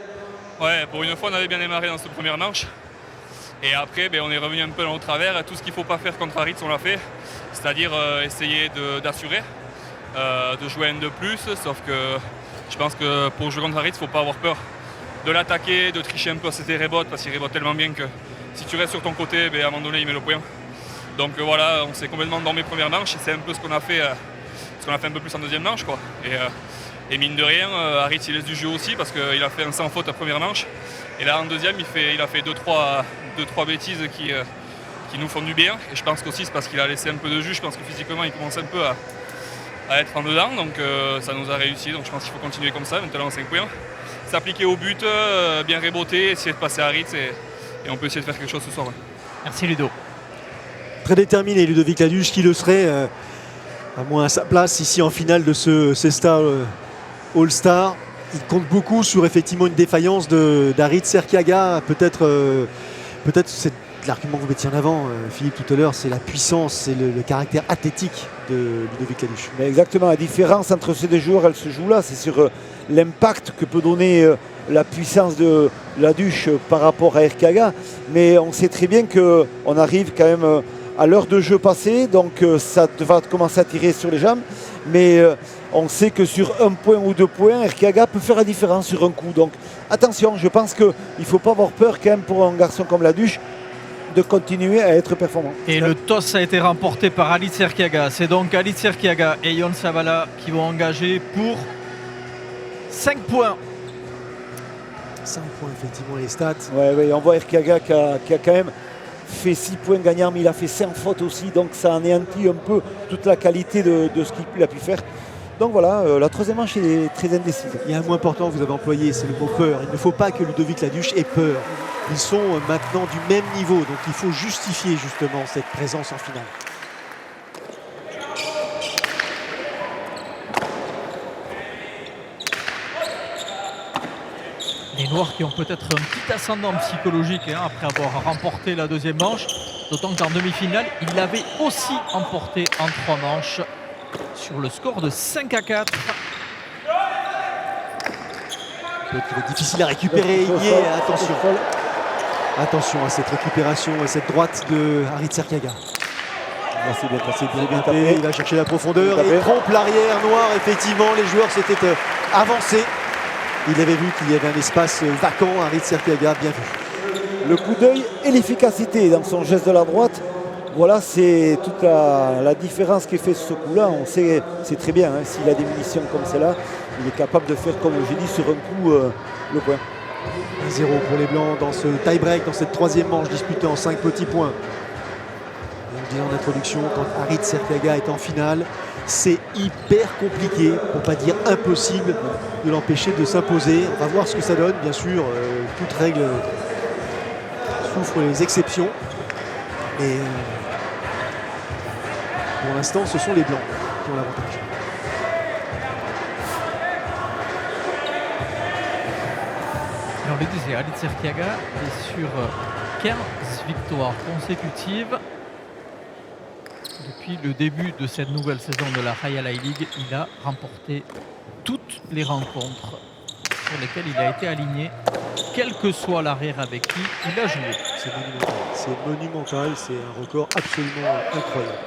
Ouais, pour une fois on avait bien démarré dans cette première manche et après on est revenu un peu dans le travers et tout ce qu'il ne faut pas faire contre Aritz on l'a fait, c'est-à-dire essayer d'assurer, de jouer un de plus, sauf que je pense que pour jouer contre Aritz il ne faut pas avoir peur de l'attaquer, de tricher un peu à ses rebotes parce qu'il rebote tellement bien que si tu restes sur ton côté, à un moment donné il met le point. Donc voilà, on s'est complètement dans mes premières manches et c'est un peu ce qu'on a fait un peu plus en deuxième manche quoi. Et mine de rien, Aritz il laisse du jeu aussi parce qu'il a fait un sans faute à première manche. Et là en deuxième il a fait 2-3 bêtises qui nous font du bien. Et je pense qu'aussi c'est parce qu'il a laissé un peu de jus. Je pense que physiquement il commence un peu à être en dedans. Donc ça nous a réussi. Donc je pense qu'il faut continuer comme ça. Maintenant 5 points. S'appliquer au but, bien réboter, essayer de passer à Aritz et on peut essayer de faire quelque chose ce soir. Ouais. Merci Ludo. Très déterminé Ludovic Laduche qui le serait à moins à sa place ici en finale de ce Cesta All-Star. Il compte beaucoup sur effectivement une défaillance d'Aritz Erkiaga. Peut-être c'est l'argument que vous mettiez en avant Philippe tout à l'heure, c'est la puissance, c'est le caractère athlétique de Ludovic Laduche. Mais exactement, la différence entre ces deux joueurs, elle se joue là, c'est sur l'impact que peut donner la puissance de Laduche par rapport à Erkiaga. Mais on sait très bien qu'on arrive quand même à l'heure de jeu passée, donc ça va commencer à tirer sur les jambes. Mais on sait que sur 1 point ou 2 points, Erkiaga peut faire la différence sur un coup. Donc attention, je pense qu'il ne faut pas avoir peur quand même pour un garçon comme Laduche de continuer à être performant. Et le toss a été remporté par Alitz Erkiaga. C'est donc Alitz Erkiaga et Yon Savala qui vont engager pour 5 points. 5 points effectivement les stats. Ouais, on voit Erkiaga qui a quand même fait 6 points gagnants, mais il a fait 5 fautes aussi, donc ça anéantit un peu toute la qualité de ce qu'il a pu faire. Donc voilà, la troisième manche est très indécise. Il y a un mot important que vous avez employé, c'est le mot peur. Il ne faut pas que Ludovic Laduche ait peur. Ils sont maintenant du même niveau, donc il faut justifier justement cette présence en finale. Les Noirs qui ont peut-être un petit ascendant psychologique après avoir remporté la deuxième manche. D'autant qu'en demi-finale, ils l'avaient aussi emporté en 3 manches sur le score de 5-4. C'est difficile à récupérer. Attention. Attention à cette récupération, à cette droite de Aritz Erkiaga. C'est bien passé, Bien tapé, il va chercher la profondeur et trompe l'arrière noir. Effectivement, les joueurs s'étaient avancés. Il avait vu qu'il y avait un espace vacant. Aritz Erkiaga, bien vu. Le coup d'œil et l'efficacité dans son geste de la droite. Voilà, c'est toute la différence qui est faite sur ce coup-là. On sait, c'est très bien, s'il a des munitions comme celle-là, il est capable de faire, comme j'ai dit, sur un coup, le point. 1-0 pour les Blancs dans ce tie-break, dans cette troisième manche disputée en 5 petits points. Et on disait en introduction, quand Aritz Erkiaga est en finale, c'est hyper compliqué, pour pas dire impossible, de l'empêcher de s'imposer. On va voir ce que ça donne, bien sûr. Toute règle souffre les exceptions. Et pour l'instant, ce sont les Blancs qui ont l'avantage. Et on le disait, Alitz Erkiaga est sur 15 victoires consécutives. Depuis le début de cette nouvelle saison de la Royal League, il a remporté toutes les rencontres sur lesquelles il a été aligné, quel que soit l'arrière avec qui il a joué. C'est monumental, c'est un record absolument incroyable.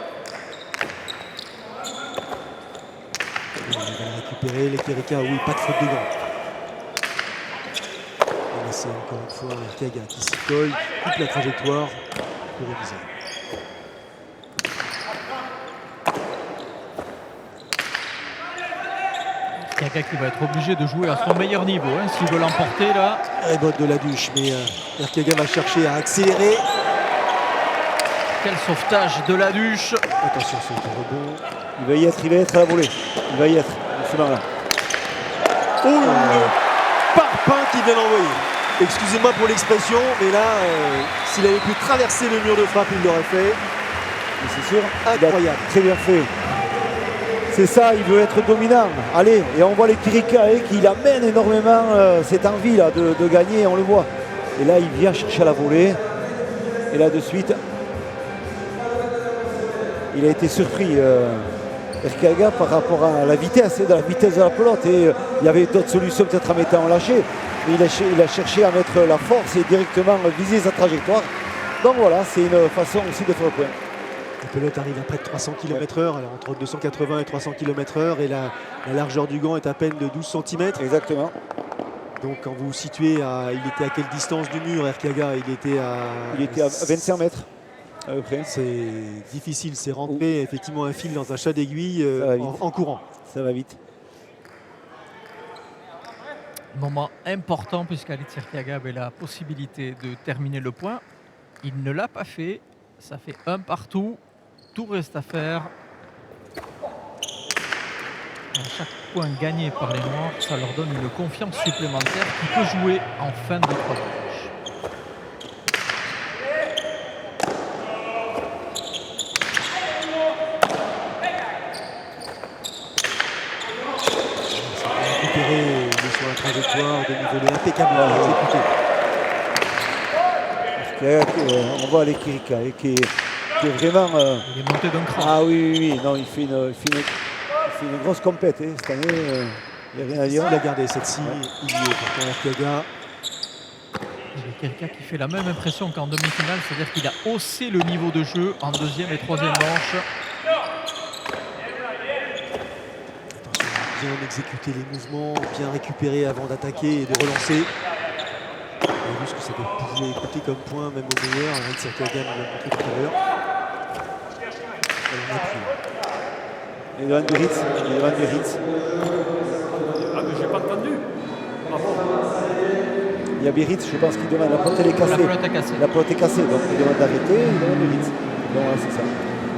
Il va récupérer les Kerika, oui, pas de faute de gants. Et là, c'est encore une fois Erkiaga qui s'y colle, coupe la trajectoire pour réviser. Erkiaga qui va être obligé de jouer à son meilleur niveau s'il veut l'emporter là. Et botte de la douche, mais Erkiaga va chercher à accélérer. Quel sauvetage de la douche. Attention sur le rebond. Il va y être à la volée. Il va y être, doucement là. Oh, le parpaing qu'il vient d'envoyer. Excusez-moi pour l'expression, mais là, s'il avait pu traverser le mur de frappe, il l'aurait fait. Mais c'est sûr, Incroyable. très bien fait. C'est ça, il veut être dominant. Allez, et on voit les Kirika qui amènent énormément cette envie là de gagner, on le voit. Et là, il vient chercher à la volée. Et là, de suite, il a été surpris, Erkiaga, par rapport à la vitesse de la pelote. Et il y avait d'autres solutions peut-être à mettre en lâcher. Mais il a cherché à mettre la force et directement viser sa trajectoire. Donc voilà, c'est une façon aussi de faire le point. La pelote arrive à près de 300 km/h, elle est entre 280 et 300 km/h et la largeur du gant est à peine de 12 cm. Exactement. Donc quand vous vous situez il était à quelle distance du mur, Erkiaga? Il était à 25 mètres à peu près. C'est difficile, c'est rentrer effectivement un fil dans un chat d'aiguille en courant. Ça va vite. Moment important puisqu'Alit Erkiaga avait la possibilité de terminer le point. Il ne l'a pas fait. Ça fait un partout. Tout reste à faire. À chaque point gagné par les Noirs, ça leur donne une confiance supplémentaire qui peut jouer en fin de 3 manches. Récupérer sur la trajectoire, dénivelé impeccablement exécuté. On voit les Kirika qui est vraiment. Il est monté d'un cran. Ah oui, non, il fait une grosse compète cette année. Il n'y a rien à dire. Il a gardé cette-ci, il y est pourtant Erkiaga. Quelqu'un qui fait la même impression qu'en demi-finale, c'est-à-dire qu'il a haussé le niveau de jeu en deuxième et troisième manche. Bien exécuter les mouvements, bien récupérer avant d'attaquer et de relancer. On a vu ce que ça pouvait écouter comme point, même au meilleur. Alit Erkiaga nous l'a montré tout à l'heure. On a pris. Il est devant Biarritz. Ah, mais j'ai pas entendu. Il y a Biarritz, je pense qu'il demande. La pelote elle est cassée. La pelote est cassée. La pelote est cassée, donc il demande d'arrêter. Il demande Biarritz. Donc voilà, c'est ça.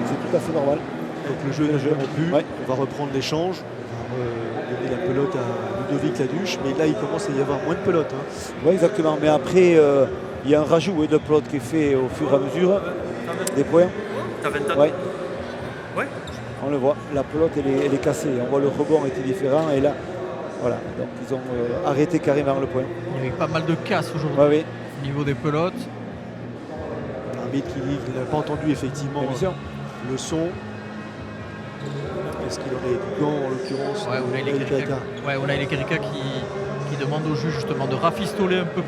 C'est tout à fait normal. Donc le jeu n'est rompu. Ouais. On va reprendre l'échange. On va donner la pelote à Ludovic Laduche. Mais là, il commence à y avoir moins de pelote. Oui, exactement. Mais après, il y a un rajout de pelote qui est fait au fur et à mesure des points. T'avais entendu? Ouais. Ouais. On le voit, la pelote elle est cassée. On voit le rebond était différent et là, voilà. Donc ils ont arrêté carrément le point. Il y a eu pas mal de casse aujourd'hui Ouais, oui. au niveau des pelotes. L'arbitre qui dit qu'il n'a pas entendu effectivement Émission. le son. Est-ce qu'il en est du gant en l'occurrence? Ouais, on a les Kerika qui demande au juge justement de rafistoler un peu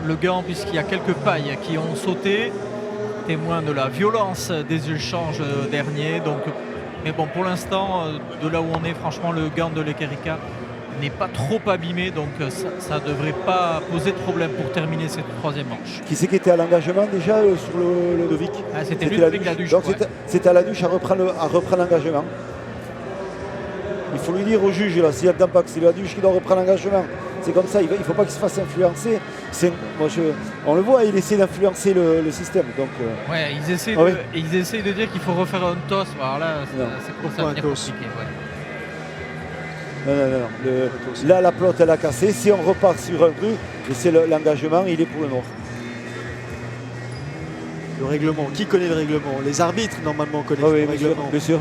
le gant puisqu'il y a quelques pailles qui ont sauté, témoin de la violence des échanges derniers. Donc, mais bon, pour l'instant, de là où on est, franchement, le gant de l'Ekerika n'est pas trop abîmé, donc ça ne devrait pas poser de problème pour terminer cette troisième manche. Qui c'est qui était à l'engagement déjà sur le Ludovic? Ah, c'était Ludovic Laduche. Donc c'était à Laduche à reprendre l'engagement. Il faut lui dire au juge, là, s'il n'entend pas que c'est Laduche qui doit reprendre l'engagement. C'est comme ça, il ne faut pas qu'il se fasse influencer. On le voit, il essaie d'influencer le système. Donc, ouais, ils essayent de dire qu'il faut refaire un toss. Alors là, c'est pour ça devenir compliqué. Ouais. Non. Là, la pelote, elle a cassé. Si on repart sur un but, et c'est l'engagement, il est pour le Nord. Le règlement, qui connaît le règlement? Les arbitres, normalement, connaissent le règlement. Bien sûr.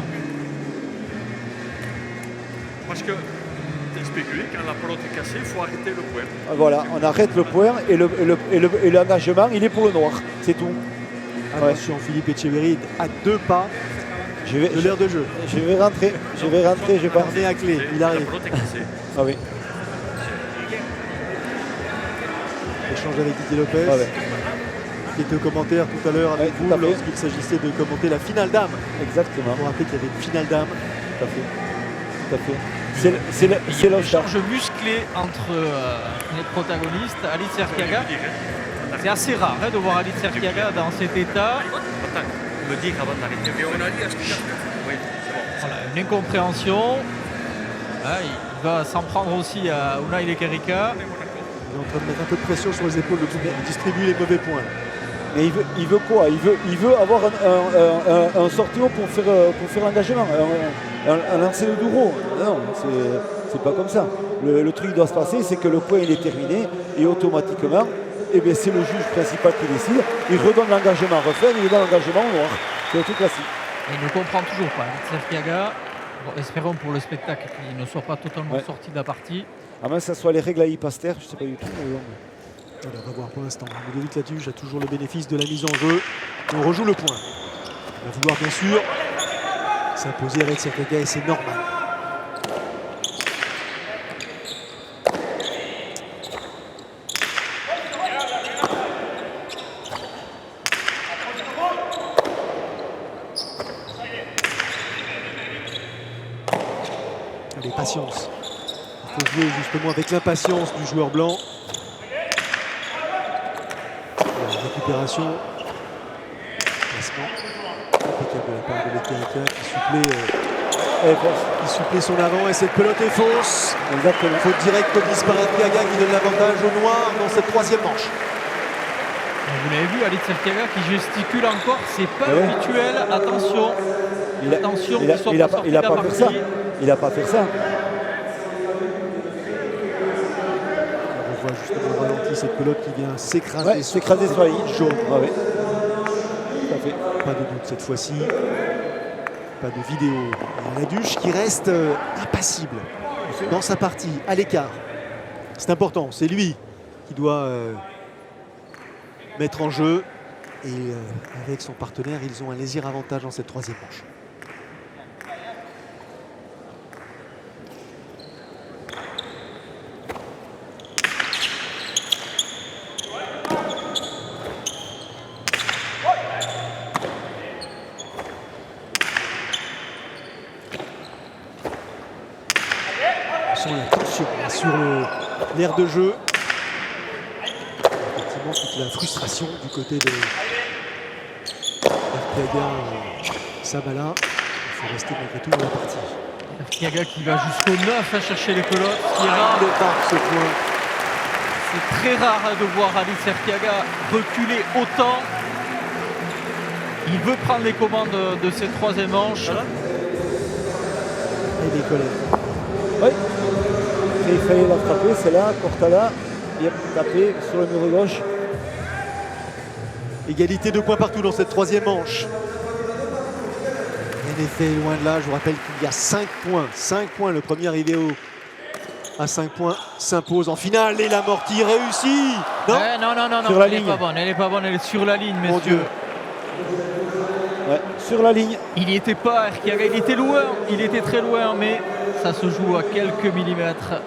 Parce que c'est spéculé, quand la pelote est cassée, il faut arrêter le point. Voilà, on arrête le point et l'engagement, il est pour le Noir. C'est tout. Attention, Philippe Etcheverry à 2 pas de l'aire de jeu. Je vais rentrer, je pense. Cornet à clé, il arrive. Ah oui. Échange avec Didier Lopez. Ouais, ouais. Qui était au commentaire tout à l'heure avec Ouais, tout vous à fait. lorsqu'il s'agissait de commenter la finale d'âme. Exactement. Vous rappelez qu'il y avait une finale d'âme. Tout à fait. Tout à fait. C'est l'All-Star. Échange musclé entre les protagonistes. Alice Erkiaga, c'est assez rare de voir Alice Erkiaga dans cet état. Me dire avant d'arrêter. Oui, c'est bon. Voilà, une incompréhension. Ah, il va s'en prendre aussi à Unai Lekerika. Il est en train de mettre un peu de pression sur les épaules de distribuer les mauvais points. Mais il veut quoi il veut avoir un sortiment pour faire l'engagement, un lancer de Douro. Non, c'est pas comme ça. Le truc doit se passer, c'est que le point il est terminé et automatiquement, eh bien, c'est le juge principal qui décide. Il redonne l'engagement à refait, il donne l'engagement au noir. C'est tout classique. Et il ne comprend toujours pas. Alice Erkiaga, bon, espérons pour le spectacle qu'il ne soit pas totalement sorti de la partie. À moins que ce soit les règles à Hypaster, je ne sais pas du tout. Mais bon. Alors, on va voir pour l'instant. Ludovic Laduche a toujours le bénéfice de la mise en jeu. On rejoue le point. Il va vouloir bien sûr s'imposer avec Erkiaga et c'est normal. Allez, patience. Il faut jouer justement avec l'impatience du joueur blanc. La récupération. Placement. Impeccable de la part de Lekerika qui supplée son avant et cette pelote est fausse. Exactement. Faute directe commise par Erkiaga qui donne l'avantage au noir dans cette troisième manche. Vous l'avez vu, Alice Erkiaga qui gesticule encore, c'est pas habituel. Attention, attention qu'il soit pas sorti de la partie. Il n'a pas fait ça. On voit justement au ralenti cette pelote qui vient s'écraser sur la ligne jaune. Ah oui. Tout à fait. Pas de doute cette fois-ci. Pas de vidéo. Et Laduche qui reste impassible dans sa partie, à l'écart. C'est important, c'est lui qui doit mettre en jeu. Et avec son partenaire, ils ont un léger avantage dans cette troisième manche. La tension sur l'aire de jeu. Effectivement, toute la frustration du côté de Erkiaga Sabala. Il faut rester malgré tout dans la partie. Erkiaga qui va jusqu'au 9 à chercher les pelotes. Ce qui est rare. Il marque ce point. C'est très rare de voir Alice Erkiaga reculer autant. Il veut prendre les commandes de cette troisième manche. Et les collègues. Oui. Et il fallait l'attraper, c'est là, Cortala, bien tapé sur le mur gauche. Égalité de points partout dans cette troisième manche. En effet, loin de là, je vous rappelle qu'il y a 5 points. 5 points, le premier arrivé à 5 points s'impose en finale et l'amorti réussit. Non, non, sur la elle ligne. n'est pas bonne, elle n'est pas bonne, elle est sur la ligne, Mon messieurs. Dieu. Ouais, sur la ligne. Il n'y était pas, Erkiaga, il était loin, il était très loin, mais ça se joue à quelques millimètres.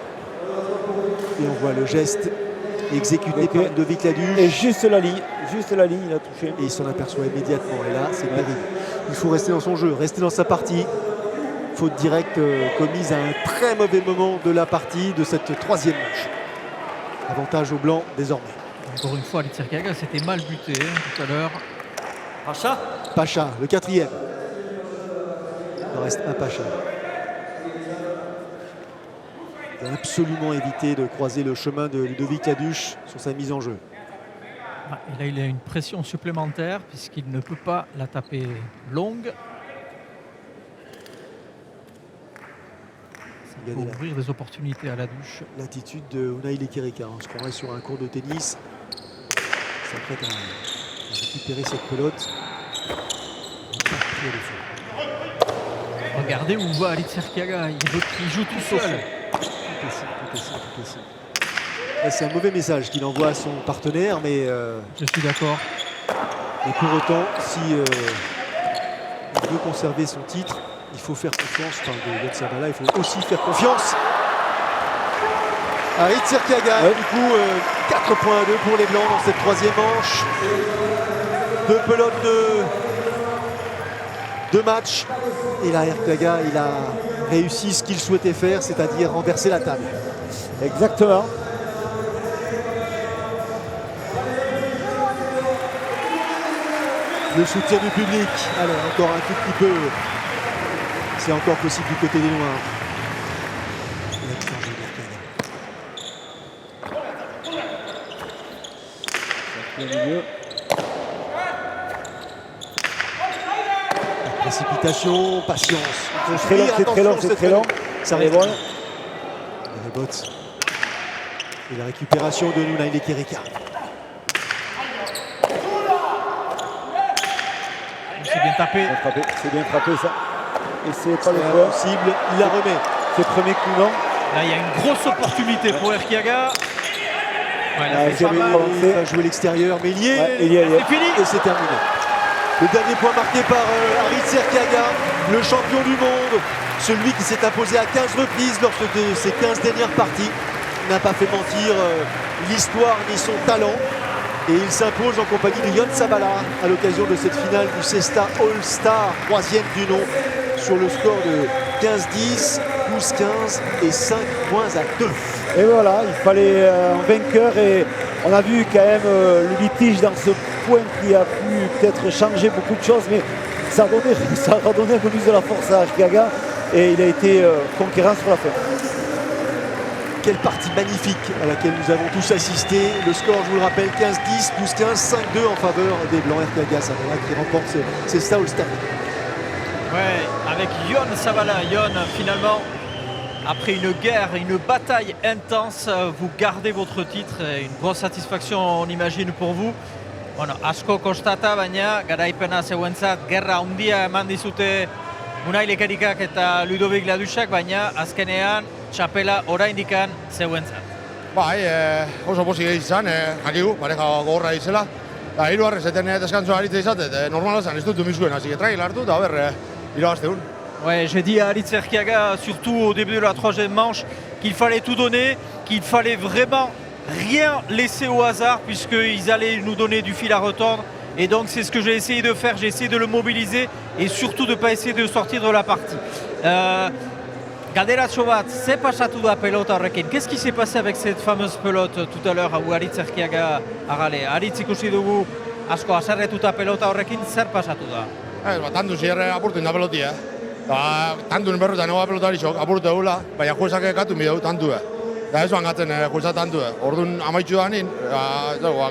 Et on voit le geste exécuté par Ludovic Laduche. Et juste la ligne, il a touché. Et il s'en aperçoit immédiatement. Et là, c'est terrible. Il faut rester dans son jeu, rester dans sa partie. Faute directe commise à un très mauvais moment de la partie, de cette troisième manche. Avantage au blanc désormais. Encore une fois, Alice Erkiaga s'était mal buté tout à l'heure. Pacha. Pacha, le quatrième. Il reste un Pacha. Il doit absolument éviter de croiser le chemin de Ludovic Laduche sur sa mise en jeu. Et là, il a une pression supplémentaire puisqu'il ne peut pas la taper longue. Il faut ouvrir des opportunités à Laduche. L'attitude de Unai Lekerika. On se croirait sur un court de tennis. S'apprête à récupérer cette pelote. Regardez où va Alice Erkiaga. Il joue tout seul. Tout est possible. C'est un mauvais message qu'il envoie à son partenaire, mais je suis d'accord. et pour autant, si Il veut conserver son titre. Il faut faire confiance. Je parle de Yon Sabala. Il faut aussi faire confiance à Harit Serkiaga. Du coup, 4 points à 2 pour les Blancs dans cette troisième manche. 2 pelotes de match. Et là, Serkiaga, il a réussi ce qu'il souhaitait faire, c'est-à-dire renverser la table. Exactement. Le soutien du public. Alors, encore un tout petit peu. C'est encore possible du côté des Noirs. Au milieu. La précipitation, patience. C'est très long, c'est très long, c'est très long. Ça Et arrive. voilà. Les bottes. Et la récupération de Nuna Lekereka. C'est bien tapé. C'est bien frappé ça. Et c'est pas le C'est point. impossible. Il la remet. C'est le premier coup, non? Là, il y a une grosse opportunité pour Erkiaga. Ouais, il a fait c'est pas bien. mal. commencé. Il va jouer l'extérieur, mais il y est. Ouais, il y est. C'est fini. Et c'est terminé. Le dernier point marqué par Harit Serkiaga, le champion du monde, celui qui s'est imposé à 15 reprises lors de ses 15 dernières parties, n'a pas fait mentir l'histoire ni son talent. Et il s'impose en compagnie de Yon Sabala à l'occasion de cette finale du Cesta All-Star, 3e du nom, sur le score de 15-10, 12-15 et 5 points à 2. Et voilà, il fallait un vainqueur et on a vu quand même le litige dans ce point qui a pu peut-être changer beaucoup de choses, mais ça a redonné un peu plus de la force à Erkiaga et il a été conquérant sur la fin. Quelle partie magnifique à laquelle nous avons tous assisté. Le score, je vous le rappelle, 15-10, 12-15, 5-2 en faveur des Blancs. Erkiaga Sabala qui remporte ces Cesta All-Star. Ouais, avec Yon Sabala. Yon, finalement, après une guerre, une bataille intense, vous gardez votre titre. Une grosse satisfaction, on imagine, pour vous. Bueno, asko kostata, baina garaipena zeuentzat gerra handia eman dizute Unai Lekerikak eta Ludovic Ladusak, baina azkenean txapela oraindikan zeuentzat. Bai, oso pozik izan, jakigu, pareja gogorra izela. Hiru harrezeten deskantzua aritzea izatet, normala zen, ez dut dumizuen, hasi trail hartu, eta irabazteun. Ouais, j'ai dit à Harit Serkiaga, surtout au début de la troisième manche, qu'il fallait tout donner, qu'il fallait vraiment rien laisser au hasard, puisqu'ils allaient nous donner du fil à retordre. Et donc c'est ce que j'ai essayé de faire, j'ai essayé de le mobiliser et surtout de ne pas essayer de sortir de la partie. Galderatxo bat, ze pasatu da pelota horrekin? Qu'est-ce qui s'est passé avec cette fameuse pelote tout à l'heure où Harit Serkiaga agale? Harit ikusi dugu asko haserretuta pelota horrekin, zer pasatu da? Tandu zierre apurtu inda peloti, Tandun berrutan ega pelotari txok, apurtu egula, baina juezak gatu mideu tantu, Eta ez bangatzen juezak tantu, Orduan amaitxu da nin,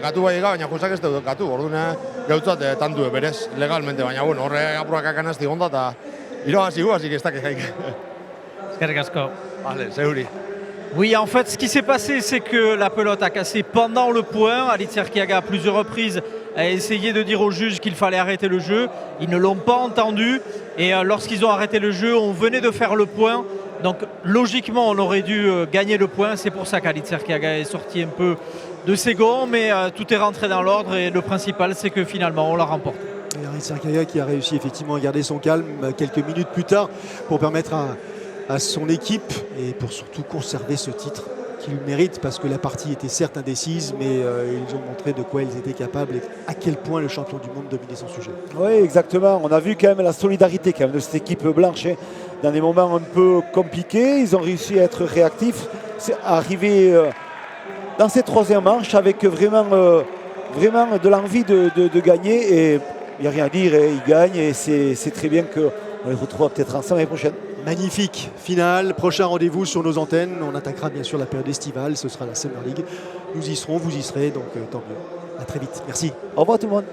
gatu bai ega, baina juezak ez dut gatu, orduan gautzat tantu berez, legalmente, baina horre apurak akanazti gonda, eta irabazi gu, así que ez dakik jaik. Eskerrik asko. Vale, seguri. Oui, en fait, ce qui s'est passé, c'est que la pelote a cassé pendant le point. Harit Serkiaga, à plusieurs reprises, a essayé de dire aux juges qu'il fallait arrêter le jeu. Ils ne l'ont pas entendu. Et lorsqu'ils ont arrêté le jeu, on venait de faire le point. Donc, logiquement, on aurait dû gagner le point. C'est pour ça qu'Harit Serkiaga est sorti un peu de ses gonds. Mais tout est rentré dans l'ordre. Et le principal, c'est que finalement, on l'a remporté. Et Harit Serkiaga qui a réussi effectivement à garder son calme quelques minutes plus tard pour permettre à son équipe et pour surtout conserver ce titre qu'il mérite, parce que la partie était certes indécise, mais ils ont montré de quoi ils étaient capables et à quel point le champion du monde dominait son sujet. Oui, exactement. On a vu quand même la solidarité quand même de cette équipe blanche. Dans des moments un peu compliqués, ils ont réussi à être réactifs, à arriver dans cette troisième manche avec vraiment de l'envie de gagner. Et il n'y a rien à dire, ils gagnent et c'est très bien qu'on les retrouve peut-être ensemble l'année prochaine. Magnifique finale, prochain rendez-vous sur nos antennes. On attaquera bien sûr la période estivale, ce sera la Summer League. Nous y serons, vous y serez, donc tant mieux. À très vite, merci. Au revoir tout le monde.